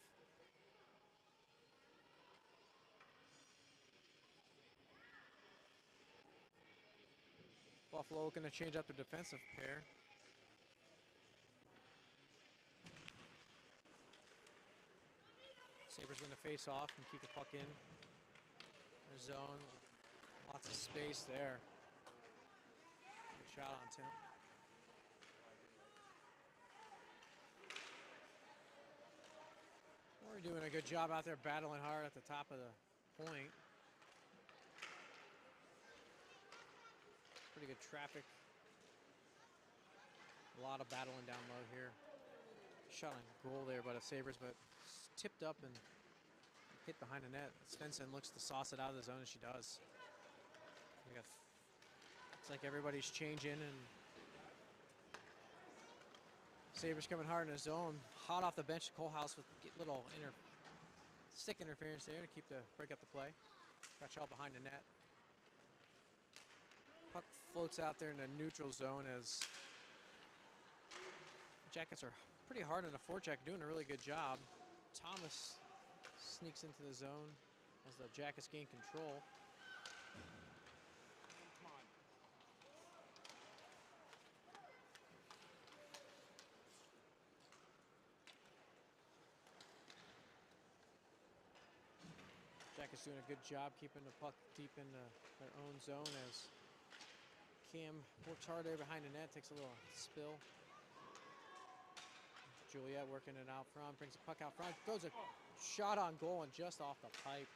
Buffalo going to change up the defensive pair. Sabres going to face off and keep the puck in their zone. Lots of space there. Good shot on Tim. We're doing a good job out there battling hard at the top of the point. Pretty good traffic. A lot of battling down low here. Shot on goal there by the Sabres, but tipped up and hit behind the net. Svensson looks to sauce it out of the zone, and she does. Looks like everybody's changing, and Sabres coming hard in the zone. Hot off the bench, Kohlhaus with little stick interference there to break up the play. Got y'all behind the net. Puck floats out there in the neutral zone as Jackets are pretty hard on the forecheck, doing a really good job. Thomas sneaks into the zone as the Jackets gain control. Jackets doing a good job keeping the puck deep in their own zone as Cam works hard there behind the net, takes a little spill. Juliet working it out front, brings the puck out front, goes a shot on goal and just off the pipe.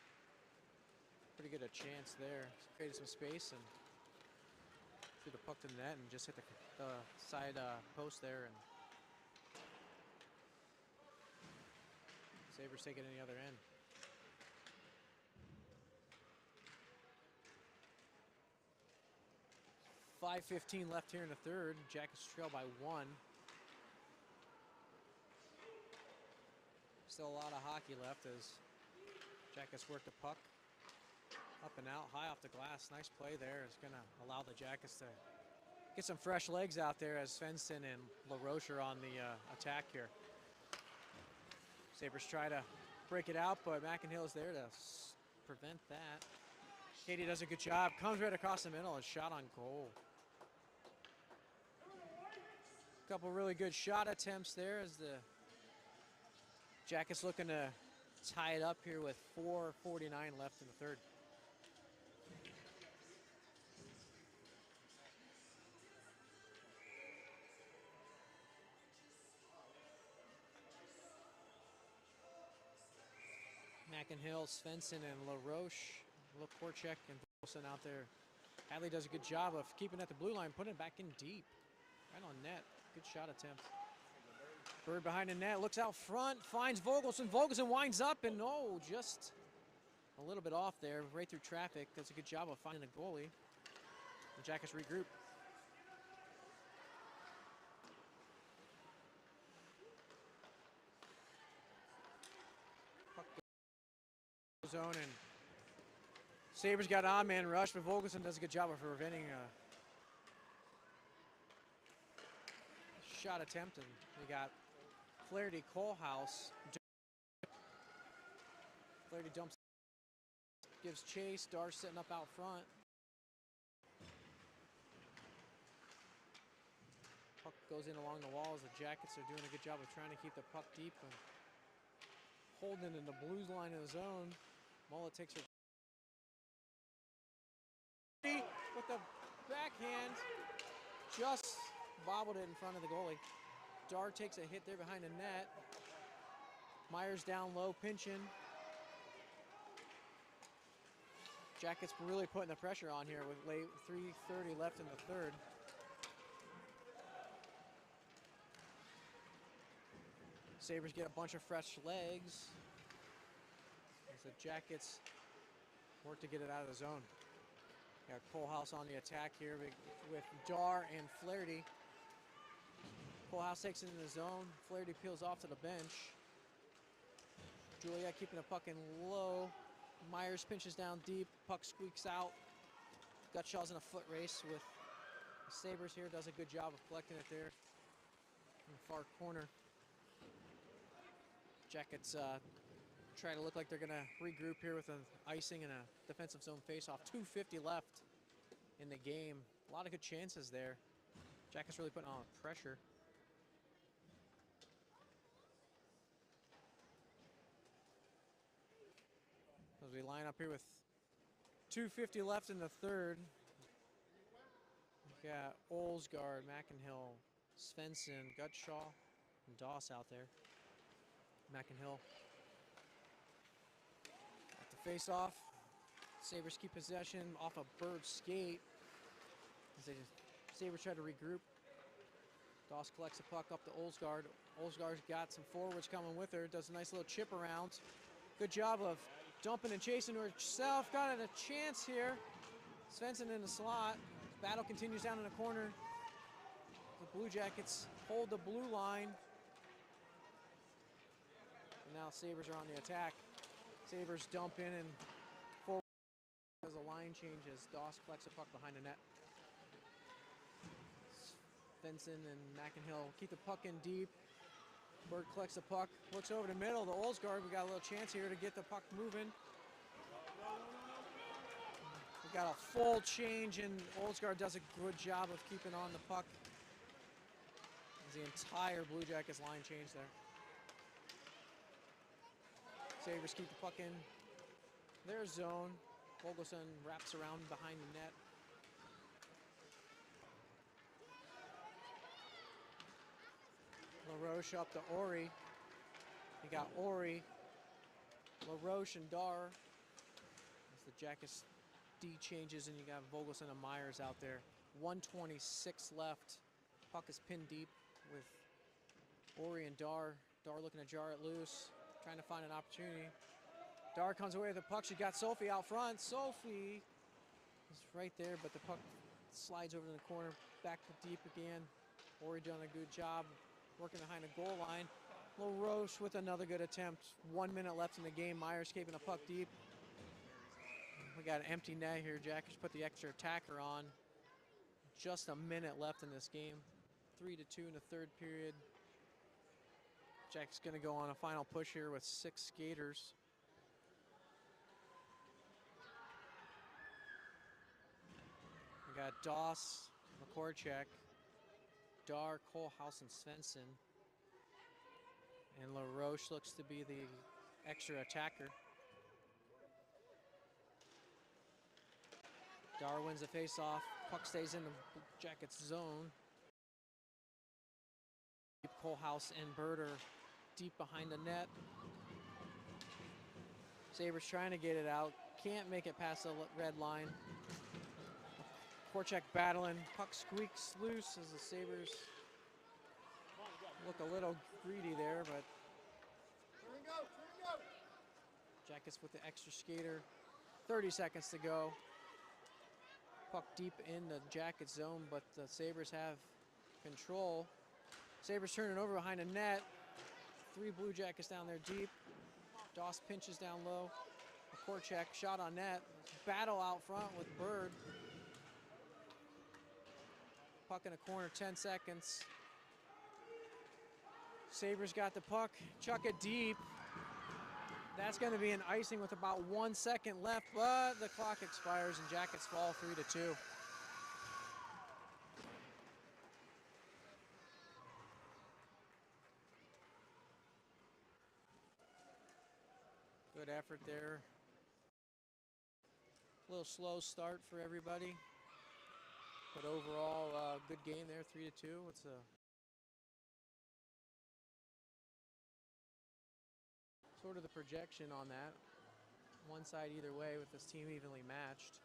Pretty good a chance there. Created some space and threw the puck to the net and just hit the side post there. And Sabres take it in the other end. 5:15 left here in the third. Jackets trail by 1. Still a lot of hockey left as Jackets work the puck up and out, high off the glass. Nice play there. It's going to allow the Jackets to get some fresh legs out there as Svensson and LaRoche are on the attack here. Sabres try to break it out, but McInhill is there to prevent that. Katie does a good job, comes right across the middle and shot on goal. Couple really good shot attempts there as the Jackets looking to tie it up here with 4:49 left in the third. McInhill, Svensson, and LaRoche, Korchek, and Wilson out there. Hadley does a good job of keeping at the blue line, putting it back in deep. Right on net. Good shot attempt. Bird behind the net, looks out front, finds Vogelson. Vogelson winds up and just a little bit off there, right through traffic. Does a good job of finding the goalie. The Jackets regroup. Puck zone and Sabres got on-man rush, but Vogelson does a good job of preventing a shot attempt, and we got Flaherty Kohlhaas. Flaherty dumps, gives chase. Dar sitting up out front. Puck goes in along the walls. The Jackets are doing a good job of trying to keep the puck deep and holding in the Blues line of the zone. Mullet takes her with the backhand, just bobbled it in front of the goalie. Dar takes a hit there behind the net. Myers down low, pinching. Jackets really putting the pressure on here with late 3:30 left in the third. Sabres get a bunch of fresh legs as the Jackets work to get it out of the zone. Got Kohlhaas on the attack here with Dar and Flaherty. Kohlhaas takes it in the zone. Flaherty peels off to the bench. Juliet keeping the puck in low. Myers pinches down deep. Puck squeaks out. Gutshaw's in a foot race with the Sabres here. Does a good job of collecting it there in the far corner. Jackets try to look like they're going to regroup here with an icing and a defensive zone faceoff. 2:50 left in the game. A lot of good chances there. Jackets really putting on pressure. As we line up here with 2:50 left in the third. We've got Olsgaard, McInhill, Svensson, Gutshaw, and Doss out there. McInhill at the face-off. Sabres keep possession off a Bird skate. As the Sabres try to regroup. Doss collects the puck up to Olsgaard. Olsgaard's got some forwards coming with her. Does a nice little chip around. Good job of dumping and chasing to herself. Got a chance here. Svensson in the slot. Battle continues down in the corner. The Blue Jackets hold the blue line. And now Sabres are on the attack. Sabres dump in and forward as a line changes. Doss collects the puck behind the net. Svensson and McInhill keep the puck in deep. Bird collects the puck, looks over the middle to Olsgaard. We got a little chance here to get the puck moving. We got a full change, and Olsgaard does a good job of keeping on the puck. As the entire Blue Jackets line change there. Sabres keep the puck in their zone. Vogelson wraps around behind the net. LaRoche up to Ori. You got Ori, LaRoche, and Dar. As the Jackets D changes, and you got Vogelson and Myers out there. 1:26 left. Puck is pinned deep with Ori and Dar. Dar looking to jar it loose, trying to find an opportunity. Dar comes away with the puck. She got Sophie out front. Sophie It's right there, but the puck slides over to the corner, back to deep again. Ori done a good job working behind the goal line. LaRoche with another good attempt. 1 minute left in the game. Myers keeping a puck deep. We got an empty net here. Jackers put the extra attacker on. Just a minute left in this game. 3-2 in the third period. Jack's gonna go on a final push here with 6 skaters. We got Doss, McCorchek, Dar, Kohlhaus, and Svensson. And LaRoche looks to be the extra attacker. Dar wins the faceoff. Puck stays in the Jackets zone. Kohlhaus and Birder deep behind the net. Sabres trying to get it out. Can't make it past the red line. Korchak battling. Puck squeaks loose as the Sabres look a little greedy there, but Jackets with the extra skater. 30 seconds to go. Puck deep in the Jacket zone, but the Sabres have control. Sabres turning over behind the net. 3 Blue Jackets down there deep. Doss pinches down low. Korchak shot on net. Battle out front with Bird. Puck in the corner, 10 seconds. Sabres got the puck, chuck it deep. That's going to be an icing with about 1 second left, but the clock expires and Jackets fall 3-2. Good effort there. A little slow start for everybody, but overall, good game there, 3-2. It's a sort of the projection on that. One side either way with this team evenly matched.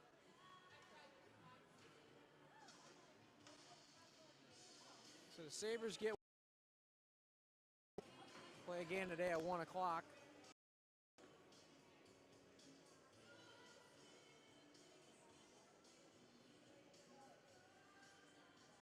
So the Sabres get play again today at 1 o'clock.